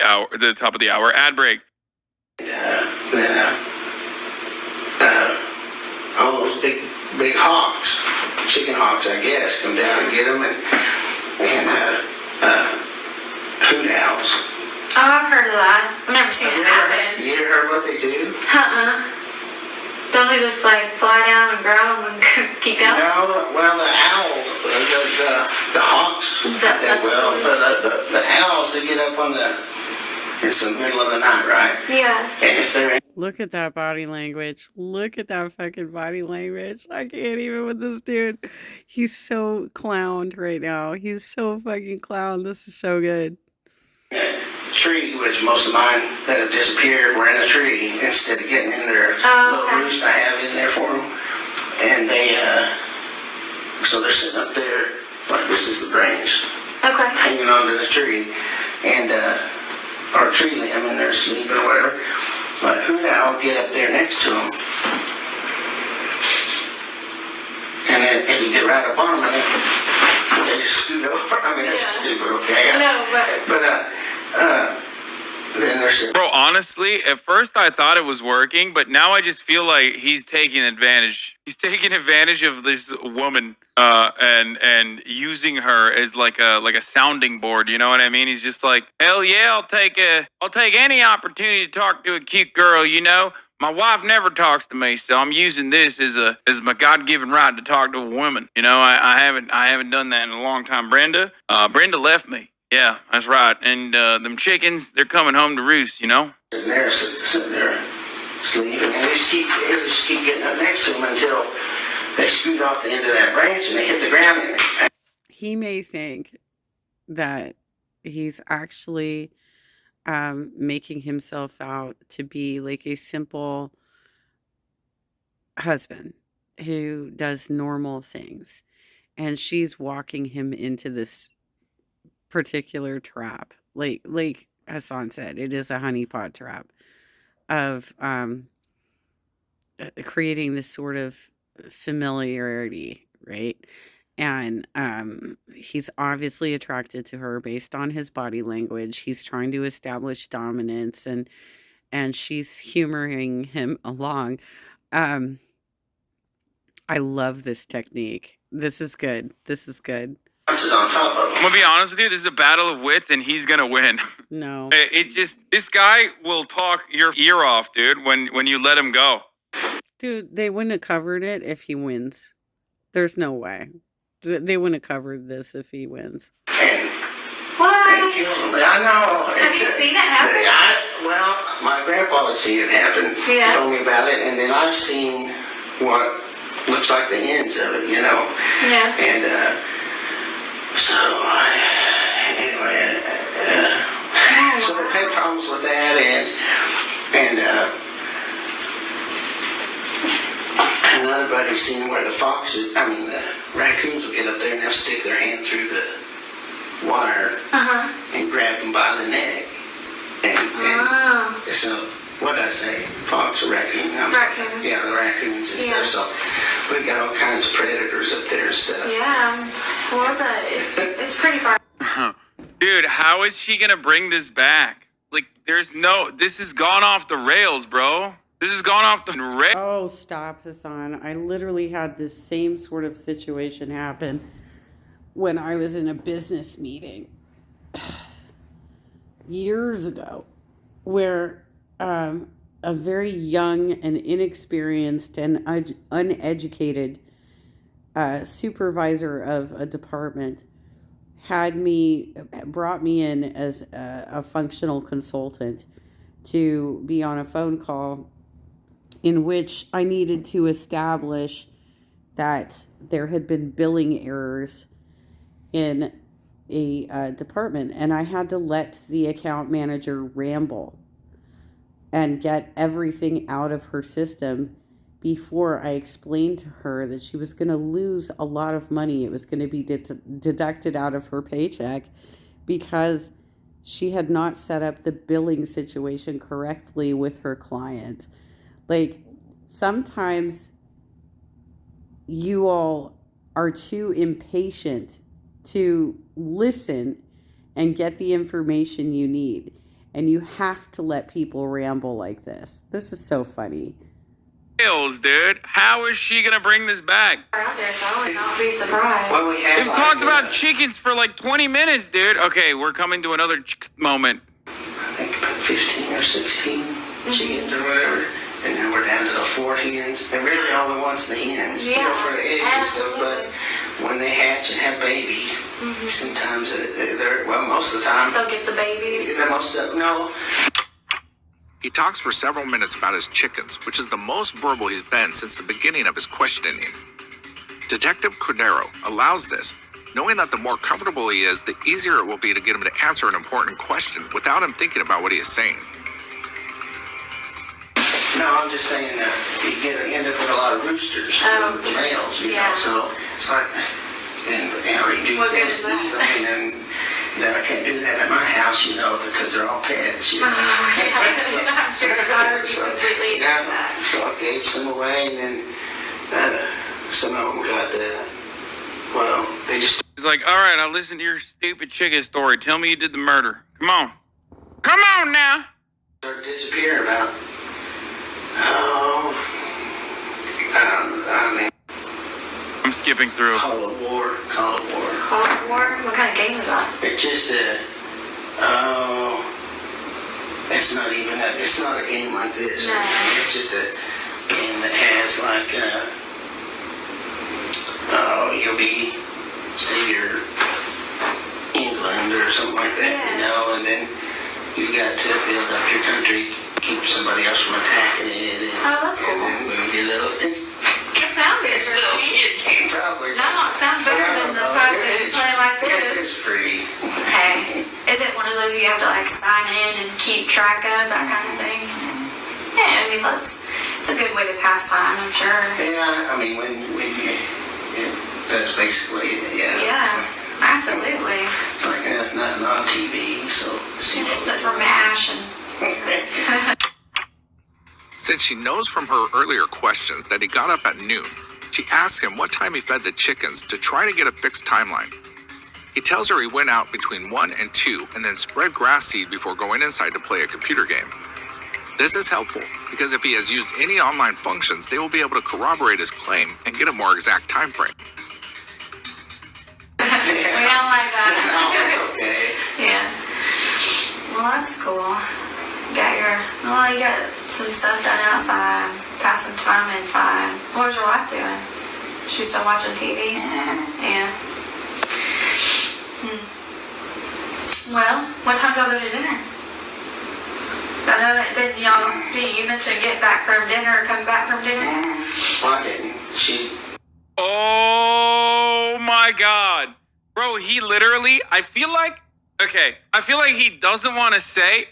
top of the hour ad break. All those big hawks, chicken hawks, I guess, come down and get them, and hoot owls. Oh, I've heard of that. I've never seen it happen. You ever heard what they do? Don't they just like fly down and grab them and keep going? No, well, the owls, the hawks, I think, well, but the owls, they get up it's the middle of the night, right? Yeah. And if they're in Look at that body language. Look at that fucking body language. I can't even with this dude. He's so clowned right now. He's so fucking clowned. This is so good. a tree, which most of mine that have disappeared were in a tree instead of getting in their little roost I have in there for them. And they, so they're sitting up there, like this is the branch, Okay. hanging onto the tree, and, or tree limb, and they're sleeping or whatever. But hoot owl get up there next to them, and you get right up on them, and they just scoot over. I mean, this is stupid, okay? No, but Then they're sitting. Bro, honestly, at first I thought it was working, but now I just feel like he's taking advantage. He's taking advantage of this woman and using her as like a sounding board. You know what I mean? He's just like, hell yeah, I'll take any opportunity to talk to a cute girl. You know, my wife never talks to me, so I'm using this as my God-given right to talk to a woman. You know, I haven't done that in a long time. Brenda left me. Yeah, that's right. And them chickens, they're coming home to roost, you know? And they're sitting there sleeping, and they just keep getting up next to them until they scoot off the end of that branch and they hit the ground. And He may think that he's actually making himself out to be like a simple husband who does normal things. And she's walking him into this particular trap. Like Hassan said, it is a honeypot trap of creating this sort of familiarity, right? And he's obviously attracted to her based on his body language. He's trying to establish dominance, and she's humoring him along. I love this technique. This is good. This is good. is on top of them. I'm gonna be honest with you, this is a battle of wits and he's gonna win. No. This guy will talk your ear off, dude, when you let him go. Dude, they wouldn't have covered it if he wins. There's no way. They wouldn't have covered this if he wins. And what? kill them. I know. Have you seen it happen? Well, my grandpa had seen it happen. Yeah. He told me about it, and then I've seen what looks like the ends of it, you know. Yeah. And so anyway, so I've had problems with that, and another buddy's seen where the raccoons will get up there and they'll stick their hand through the wire and grab them by the neck. And so, what did I say? Fox or raccoon? Raccoon. Yeah, the raccoons and stuff. So we've got all kinds of predators up there and stuff. Yeah. Well, it's pretty far. Dude, how is she gonna bring this back? Like, this has gone off the rails, bro. This has gone off the rails. Oh, stop, Hassan. I literally had this same sort of situation happen when I was in a business meeting years ago, where a very young and inexperienced and uneducated supervisor of a department brought me in as a functional consultant to be on a phone call in which I needed to establish that there had been billing errors in a department, and I had to let the account manager ramble and get everything out of her system before I explained to her that she was going to lose a lot of money. It was going to be deducted out of her paycheck because she had not set up the billing situation correctly with her client. Like, sometimes you all are too impatient to listen and get the information you need. And you have to let people ramble like this. This is so funny. Dude, how is she gonna bring this back? Out there, so I would not be surprised. Well, we have We've talked about chickens for like 20 minutes, dude. Okay, we're coming to another moment. I think about 15 or 16 chickens or whatever. And now we're down to the 4 hens. And really all we want's the hens, you know, for the eggs and stuff. But when they hatch and have babies, sometimes most of the time, They'll get the babies. No. He talks for several minutes about his chickens, which is the most verbal he's been since the beginning of his questioning. Detective Cordero allows this, knowing that the more comfortable he is, the easier it will be to get him to answer an important question without him thinking about what he is saying. No, I'm just saying you end up with a lot of roosters, the males, you know, so it's like, and you do What good things is to eat that? them, and then I can't do that at my house, you know, because they're all pets, you know. I'm sure I completely against that. So I gave some away, and then some of them got, they just He's like, all right, I'll listen to your stupid chicken story. Tell me you did the murder. Come on. Come on now. started disappearing about, I mean, I'm skipping through. Call of War. Call of War? What kind of game is that? It's just it's not a game like this. No. It's just a game that has like, say you're England or something like that, you know, and then you got to build up your country, keep somebody else from attacking it, and, that's cool. and then move your little, It sounds it's a little interesting. kid game probably. No, it sounds better than the type that you play like It's this. free. Okay. Is it one of those you have to like sign in and keep track of, that kind of thing? Yeah, I mean, it's a good way to pass time, I'm sure. Yeah, I mean, when you that's basically it, yeah. Yeah, absolutely. It's like nothing on TV, so. Except for MASH and... Since she knows from her earlier questions that he got up at noon, she asks him what time he fed the chickens to try to get a fixed timeline. He tells her he went out between 1 and 2 and then spread grass seed before going inside to play a computer game. This is helpful because if he has used any online functions, they will be able to corroborate his claim and get a more exact time frame. We don't like that. No, it's okay. Yeah. Well, that's cool. You got some stuff done outside, pass some time inside. What was your wife doing? She's still watching TV? Yeah. Well, what time y'all go to dinner? I know that didn't you mention get back from dinner or come back from dinner? Well, I didn't. She. Oh my God. Bro, he literally, I feel like he doesn't want to say,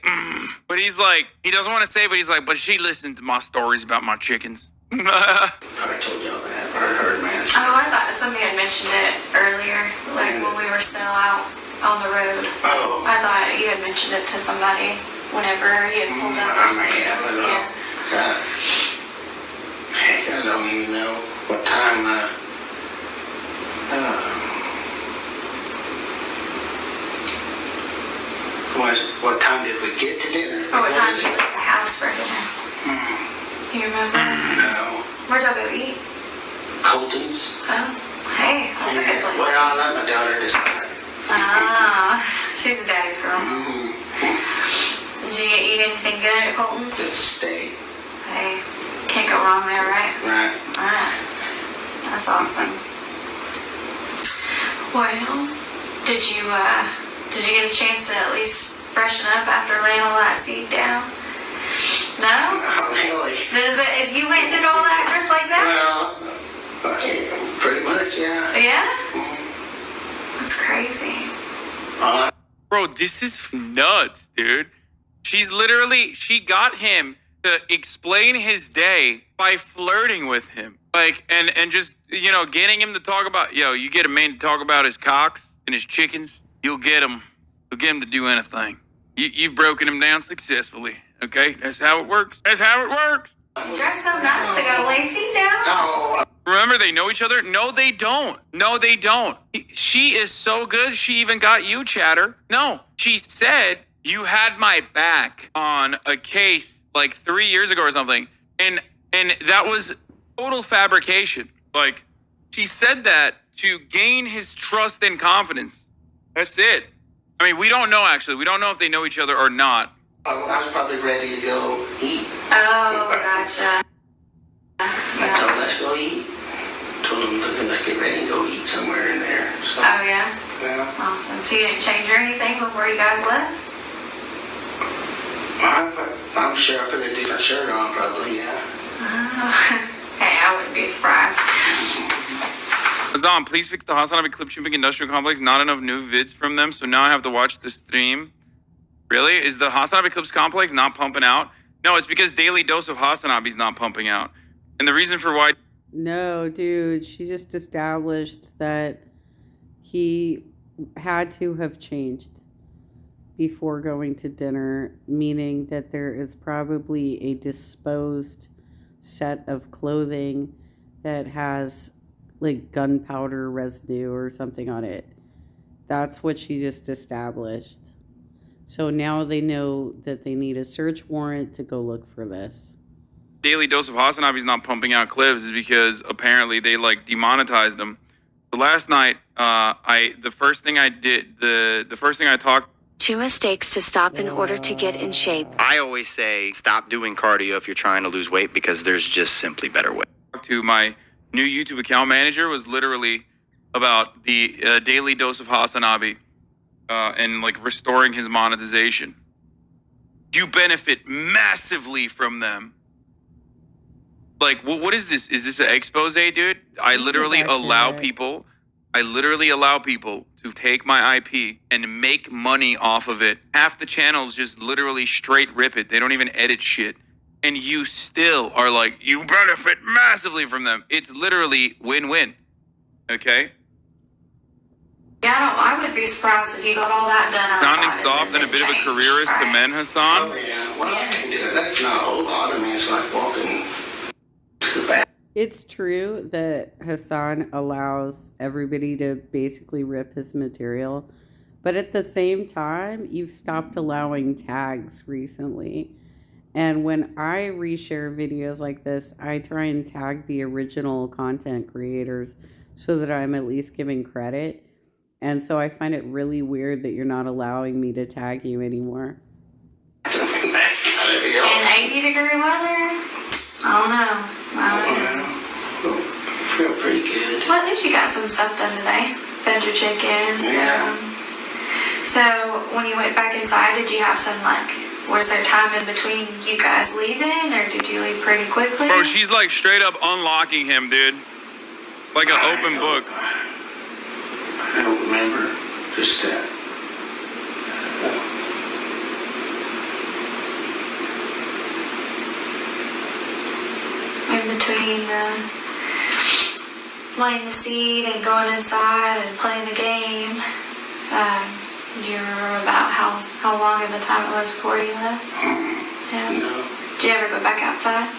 but he's like, he doesn't want to say, but he's like, but she listened to my stories about my chickens. I told y'all that, or heard, man. Oh, I thought somebody had mentioned it earlier, like when we were still out on the road. Oh. I thought you had mentioned it to somebody whenever you had pulled up. I may have, I don't know. Heck, I don't even know what time, what time did we get to dinner? Or what time did you leave the house for dinner? You remember? No. Where'd y'all go eat? Colton's. Oh, hey, that's a good place. Well, I let my daughter decide. Ah, she's a daddy's girl. Did you eat anything good at Colton's? It's a steak. Hey, can't go wrong there, right? Right. Alright. That's awesome. Well, did you get a chance to at least freshen up after laying all that seed down? No? Not really. If you went and did all that just like that? Well, pretty much, yeah. Yeah? That's crazy. Bro, this is nuts, dude. She got him to explain his day by flirting with him. Like, and just, getting him to talk about, you get a man to talk about his cocks and his chickens, you'll get him to do anything. You've broken him down successfully, okay? That's how it works. That's how it works. You dress so nice to go lay seed down. No. Remember, they know each other? No, they don't. No, they don't. She is so good, she even got you, Chatter. No, she said you had my back on a case like 3 years ago or something. And that was total fabrication. Like, she said that to gain his trust and confidence. That's it. I mean, we don't know, actually. We don't know if they know each other or not. I was probably ready to go eat. Oh, gotcha. I told him, let's go eat. Told him, let's get ready and go eat somewhere in there. So, Oh, yeah? yeah. Awesome. So you didn't change or anything before you guys left? I'm sure I put a different shirt on, probably, yeah. Oh. Hey, I wouldn't be surprised. Azam, please fix the Hasanabe Clip Shipping Industrial Complex. Not enough new vids from them, so now I have to watch the stream. Really? Is the Hasanabe Clips Complex not pumping out? No, it's because Daily Dose of Hasanabe is not pumping out. And the reason for why... No, dude, she just established that he had to have changed before going to dinner, meaning that there is probably a disposed set of clothing that has like gunpowder residue or something on it. That's what she just established. So now they know that they need a search warrant to go look for this. Daily Dose of Hasanabe is not pumping out clips is because apparently they like demonetized them. So last night, the first thing I talked 2 mistakes to stop in order to get in shape. I always say stop doing cardio if you're trying to lose weight because there's just simply better ways. to my new YouTube account manager was literally about the Daily Dose of Hasanabe and like restoring his monetization. You benefit massively from them. Like, what is this? Is this an expose, dude? I literally allow people to take my IP and make money off of it. Half the channels just literally straight rip it. They don't even edit shit. And you still are like, you benefit massively from them. It's literally win-win. Okay? Yeah, I would be surprised if you got all that done outside. Sounding soft and a bit of a careerist to men, Hassan. Oh, yeah. Well, I can do it. That's not a whole lot. I mean, it's like walking to the bathroom. It's true that Hassan allows everybody to basically rip his material, but at the same time, you've stopped allowing tags recently. And when I reshare videos like this, I try and tag the original content creators so that I'm at least giving credit. And so I find it really weird that you're not allowing me to tag you anymore. In 80-degree weather? I don't know. I feel pretty good. Well, at least you got some stuff done today. Fed your chickens. Yeah. So when you went back inside, did you have some was there time in between you guys leaving, or did you leave pretty quickly? Bro, she's like straight up unlocking him, dude. Like an open book. I don't remember. Just in between laying the seed and going inside and playing the game. Do you remember about how long of a time it was before you left? Yeah. no. Did you ever go back outside?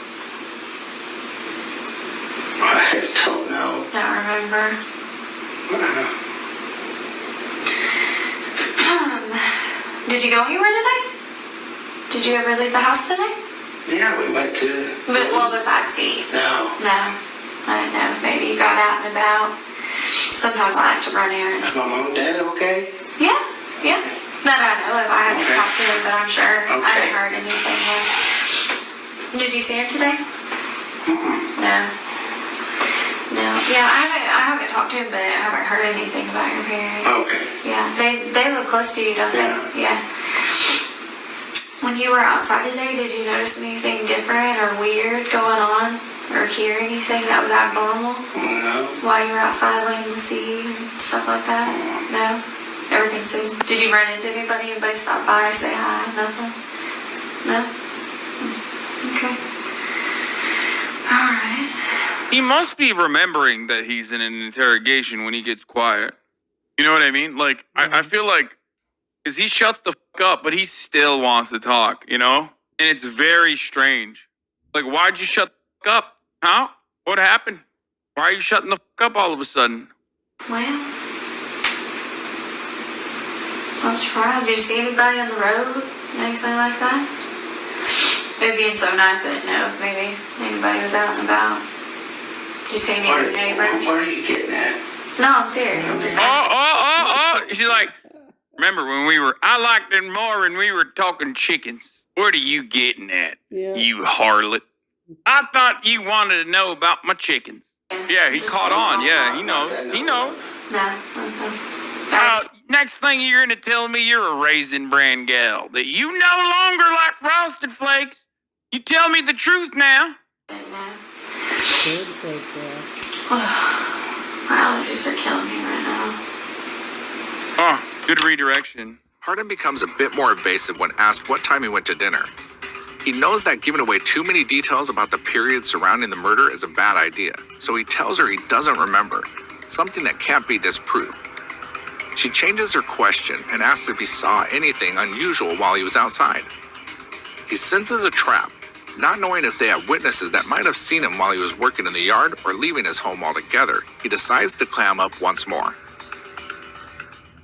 I don't know. Don't remember. Did you go anywhere today? Did you ever leave the house today? Yeah, we went to. But what was that seed? No. No. I don't know. Maybe you got out and about. Sometimes I like to run errands. Is my mom and dad okay? Yeah, yeah. That I know of. I haven't Okay. talked to him, but I'm sure I Okay. haven't heard anything yet. Did you see him today? No. No. Yeah, I haven't talked to him, but I haven't heard anything about your parents. Okay. Yeah, they live close to you, don't they? Yeah. When you were outside today, did you notice anything different or weird going on? Or hear anything that was abnormal No. while you were outside laying the seed and stuff like that? No? Everything's good. Did you run into anybody? Anybody stop by, say hi? Nothing? No? Okay. Alright. He must be remembering that he's in an interrogation when he gets quiet. You know what I mean? Like, I feel like, because he shuts the fuck up, but he still wants to talk, you know? And it's very strange. Like, why'd you shut the fuck up? Huh? What happened? Why are you shutting the fuck up all of a sudden? Well, I'm surprised. Did you see anybody on the road? Anything like that? It being so nice, I didn't know if maybe anybody was out and about. Did you see any of your neighbors? What are you getting at? No, I'm serious. I'm just asking. Oh. She's like, remember when I liked it more when we were talking chickens. What are you getting at, you harlot? I thought you wanted to know about my chickens. Yeah, he caught on. Yeah, he knows. He knows. No. Next thing you're going to tell me you're a Raisin Bran gal. That you no longer like Frosted Flakes. You tell me the truth now. My allergies are killing me right now. Oh, good redirection. Hardin becomes a bit more evasive when asked what time he went to dinner. He knows that giving away too many details about the period surrounding the murder is a bad idea, so he tells her he doesn't remember, something that can't be disproved. She changes her question and asks if he saw anything unusual while he was outside. He senses a trap, not knowing if they have witnesses that might have seen him while he was working in the yard or leaving his home altogether. He decides to clam up once more.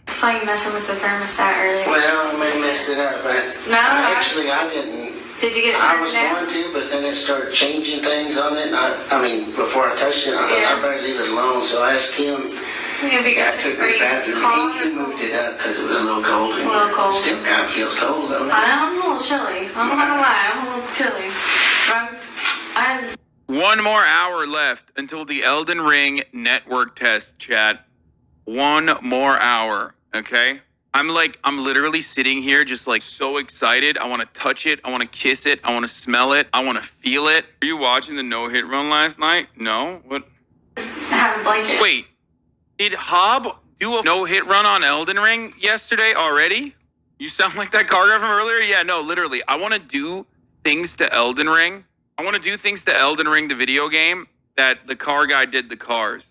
I saw you messing with the thermostat earlier. Well, I may have messed it up, but actually I didn't. Did you get it I turned was down? going to, but then it started changing things on it. And I mean, before I touched it, I thought I better leave it alone. So I asked him. If you I took the bathroom. He moved it up because it was a little cold in here. Still kind of feels cold, don't it? I'm a little chilly. I'm not gonna lie, I'm a little chilly. But One more hour left until the Elden Ring network test, chat. One more hour, okay? I'm literally sitting here just like so excited. I want to touch it. I want to kiss it. I want to smell it. I want to feel it. Were you watching the no-hit run last night? No? What? have a blanket. Wait, did Hob do a no-hit run on Elden Ring yesterday already? You sound like that car guy from earlier? Yeah, no, literally. I want to do things to Elden Ring. I want to do things to Elden Ring, the video game, that the car guy did the cars.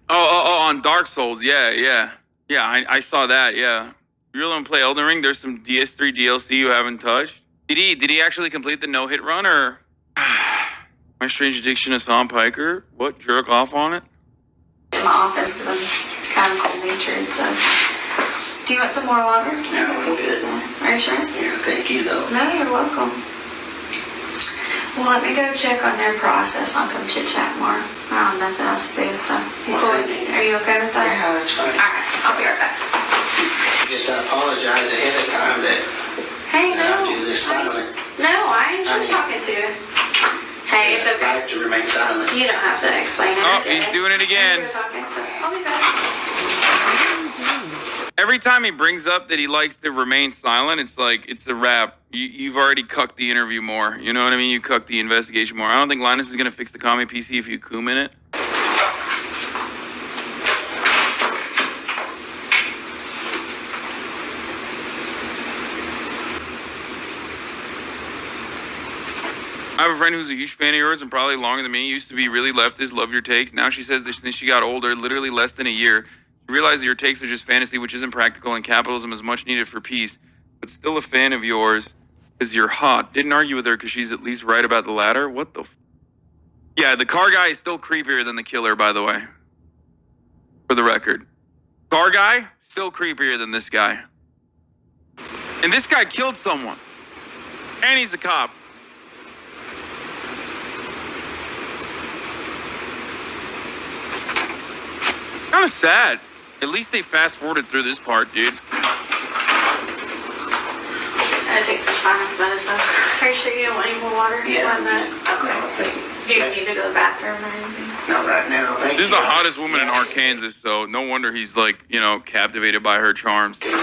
Oh, on Dark Souls. Yeah, I saw that, yeah. You really want to play Elden Ring? There's some DS3 DLC you haven't touched. Did he actually complete the no-hit run, or My Strange Addiction to Sam Piker? What, jerk off on it? In my office, because I'm kind of cold-natured, so. Do you want some more water? No, I'm good. Are you sure? Yeah, thank you though. No, you're welcome. Well, let me go check on their process. I'll come chit-chat more. I don't have nothing else to do, so. Are you okay with that? Yeah, that's fine. All right, I'll be right back. Just I apologize ahead of time that Hey, I no. do this silent. No, I ain't you talking to. Hey, it's okay. Right to remain silent. You don't have to explain it. Oh, he's doing it again. I'll be back. every time he brings up that he likes to remain silent, it's like, it's a wrap. You've already cucked the interview more. You know what I mean? You cucked the investigation more. I don't think Linus is going to fix the commie PC if you coom in it. I have a friend who's a huge fan of yours and probably longer than me. Used to be really leftist, love your takes. Now she says that since she got older, literally less than a year, she realized that your takes are just fantasy, which isn't practical, and capitalism is much needed for peace. But still a fan of yours because you're hot. Didn't argue with her because she's at least right about the latter. What the Yeah, the car guy is still creepier than the killer, by the way. For the record. Car guy, still creepier than this guy. And this guy killed someone. And he's a cop. Kind of sad. At least they fast forwarded through this part, dude. I take some sinus medicine. Are you sure you don't want any more water? Yeah. Do you need to go to the bathroom or anything? Not right now. Thank This is you. the hottest woman in Arkansas, so no wonder he's like, captivated by her charms. Sudafed.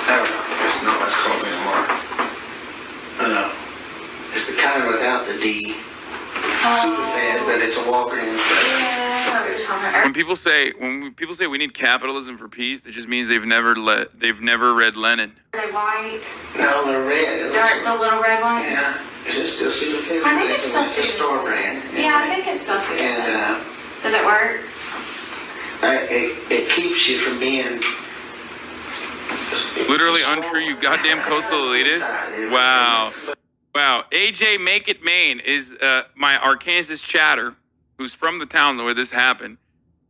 I don't know. It's not what it's called anymore. I know. It's the kind without the D. Sudafed, but it's a Walgreens. When people say we need capitalism for peace, that just means they've never read Lenin. Are they white? No, they're red. The little red ones? Yeah. Is it still Sudafed? I think it's still It's a store brand. Yeah, I think it's still Sudafed. And Does it work? it keeps you from being Literally untrue, you goddamn coastal elitist. Wow. AJ Make It Maine is my Arkansas chatter, who's from the town where this happened,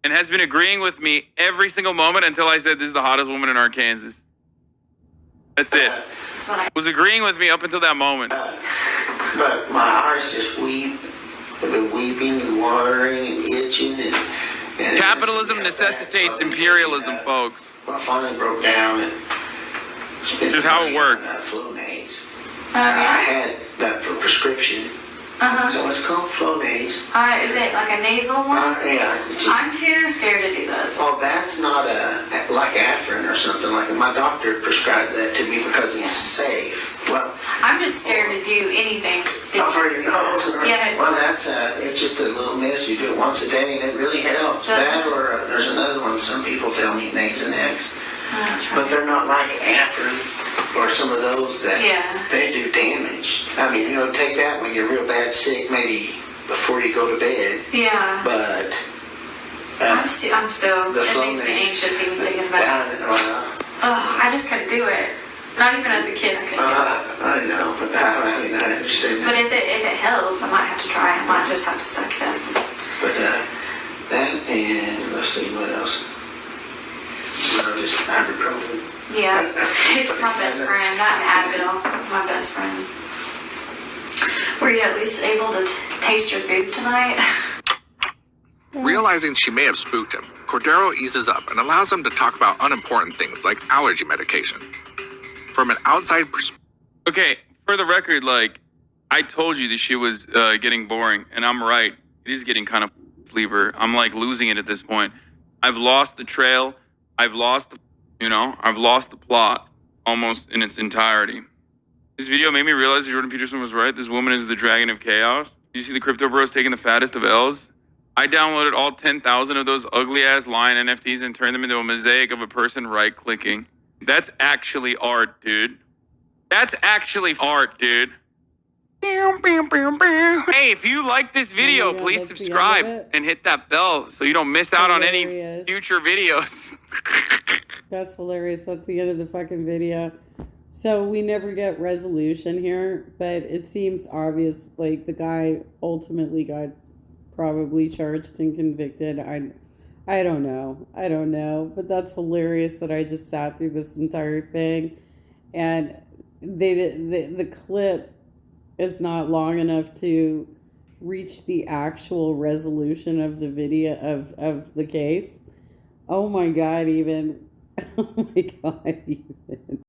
and has been agreeing with me every single moment until I said this is the hottest woman in Arkansas. That's it. That's what I... Was agreeing with me up until that moment. But my eyes just weep. I've been weeping and watering and itching and Capitalism necessitates imperialism, folks. I finally broke down and spent Just how it money worked. on Flonase. Oh, yeah? I had that for prescription. So it's called Flonase. Is it like a nasal one? Yeah. I'm too scared to do this. Well, that's not like Afrin or something like that. My doctor prescribed that to me because he's safe. Well, I'm just scared to do anything. for your nose. Yes. Well, it's just a little mist. You do it once a day and it really helps. That or there's another one. Some people tell me Nasonex, but they're not like Afrin or some of those that they do damage. I mean, take that when you're real bad sick, maybe before you go to bed. Yeah. But I'm still. the It makes me Flonase, anxious even thinking about it. I just couldn't do it. Not even as a kid, I couldn't do it. I know, but I understand But that. if it helps, I might have to try. I might just have to suck it up. But that and let's see what else. Just ibuprofen. Yeah, it's my best friend. That and Advil, my best friend. Were you at least able to taste your food tonight? Realizing she may have spooked him, Cordero eases up and allows him to talk about unimportant things like allergy medication. From an outside perspective. Okay, for the record, I told you this shit was getting boring, and I'm right. It is getting kind of sleeper. I'm losing it at this point. I've lost the trail. I've lost the plot almost in its entirety. This video made me realize that Jordan Peterson was right. This woman is the dragon of chaos. You see the crypto bros taking the fattest of L's? I downloaded all 10,000 of those ugly-ass lion NFTs and turned them into a mosaic of a person right-clicking. That's actually art, dude. That's actually art, dude. Hey, if you like this video, please subscribe and hit that bell so you don't miss out on any future videos. That's hilarious. That's the end of the fucking video. So we never get resolution here, but it seems obvious, the guy ultimately got probably charged and convicted. I don't know, but that's hilarious that I just sat through this entire thing, and the clip is not long enough to reach the actual resolution of the video of the case. Oh my god, even. Oh my god, even.